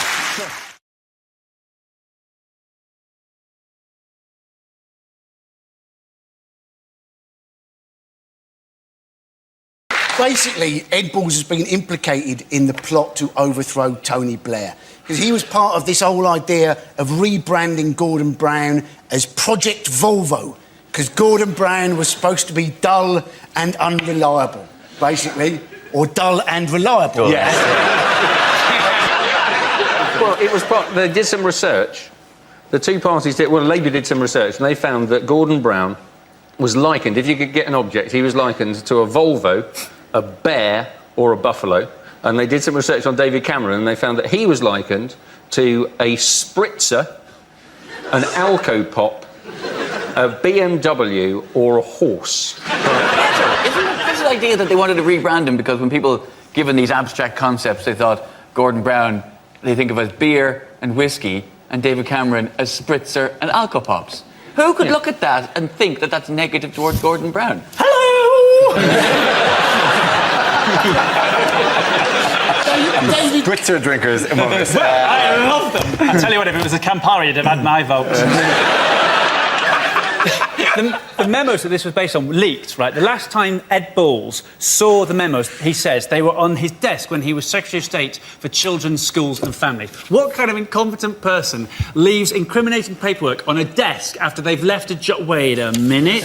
[SPEAKER 3] Basically, Ed Balls has been implicated in the plot to overthrow Tony Blair, because he was part of this whole idea of rebranding Gordon Brown as Project Volvo, because Gordon Brown was supposed to be dull and unreliable, basically, or dull and reliable.
[SPEAKER 2] Yes. Well, it was they did some research. The two parties did, well, Labour did some research, and they found that Gordon Brown was likened, if you could get an object, he was likened to a Volvo, a bear, or a buffalo. And they did some research on David Cameron, and they found that he was likened to a spritzer, an Alco Pop, a BMW, or a horse.
[SPEAKER 10] Isn't this the idea that they wanted to rebrand him because when people given these abstract concepts, they thought Gordon Brown, they think of as beer and whiskey, and David Cameron as spritzer and Alco Pops? Who could look at that and think that that's negative towards Gordon Brown? Hello!
[SPEAKER 1] some spritzer drinkers among us.
[SPEAKER 16] I love them. I tell you what, if it was a Campari, you'd have had my vote. The memos that this was based on leaked, right? The last time Ed Balls saw the memos, he says, they were on his desk when he was Secretary of State for Children's Schools and Families. What kind of incompetent person leaves incriminating paperwork on a desk after they've left a job? Wait a minute.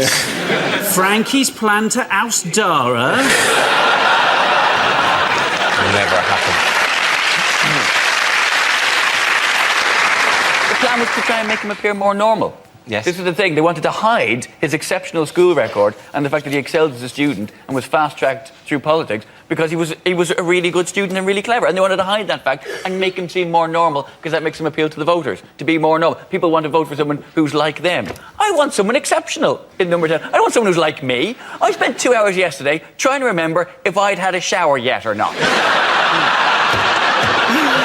[SPEAKER 16] Frankie's plan to oust Dara?
[SPEAKER 1] Never happened.
[SPEAKER 10] The plan was to try and make him appear more normal.
[SPEAKER 1] Yes.
[SPEAKER 10] This was the thing. They wanted to hide his exceptional school record and the fact that he excelled as a student and was fast-tracked through politics because he was a really good student and really clever. And they wanted to hide that fact and make him seem more normal because that makes him appeal to the voters, to be more normal. People want to vote for someone who's like them. I want someone exceptional in number 10. I don't want someone who's like me. I spent 2 hours yesterday trying to remember if I'd had a shower yet or not.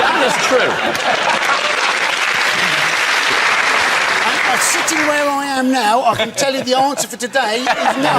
[SPEAKER 10] That is true.
[SPEAKER 3] Sitting where I am now, I can tell you the answer for today is no.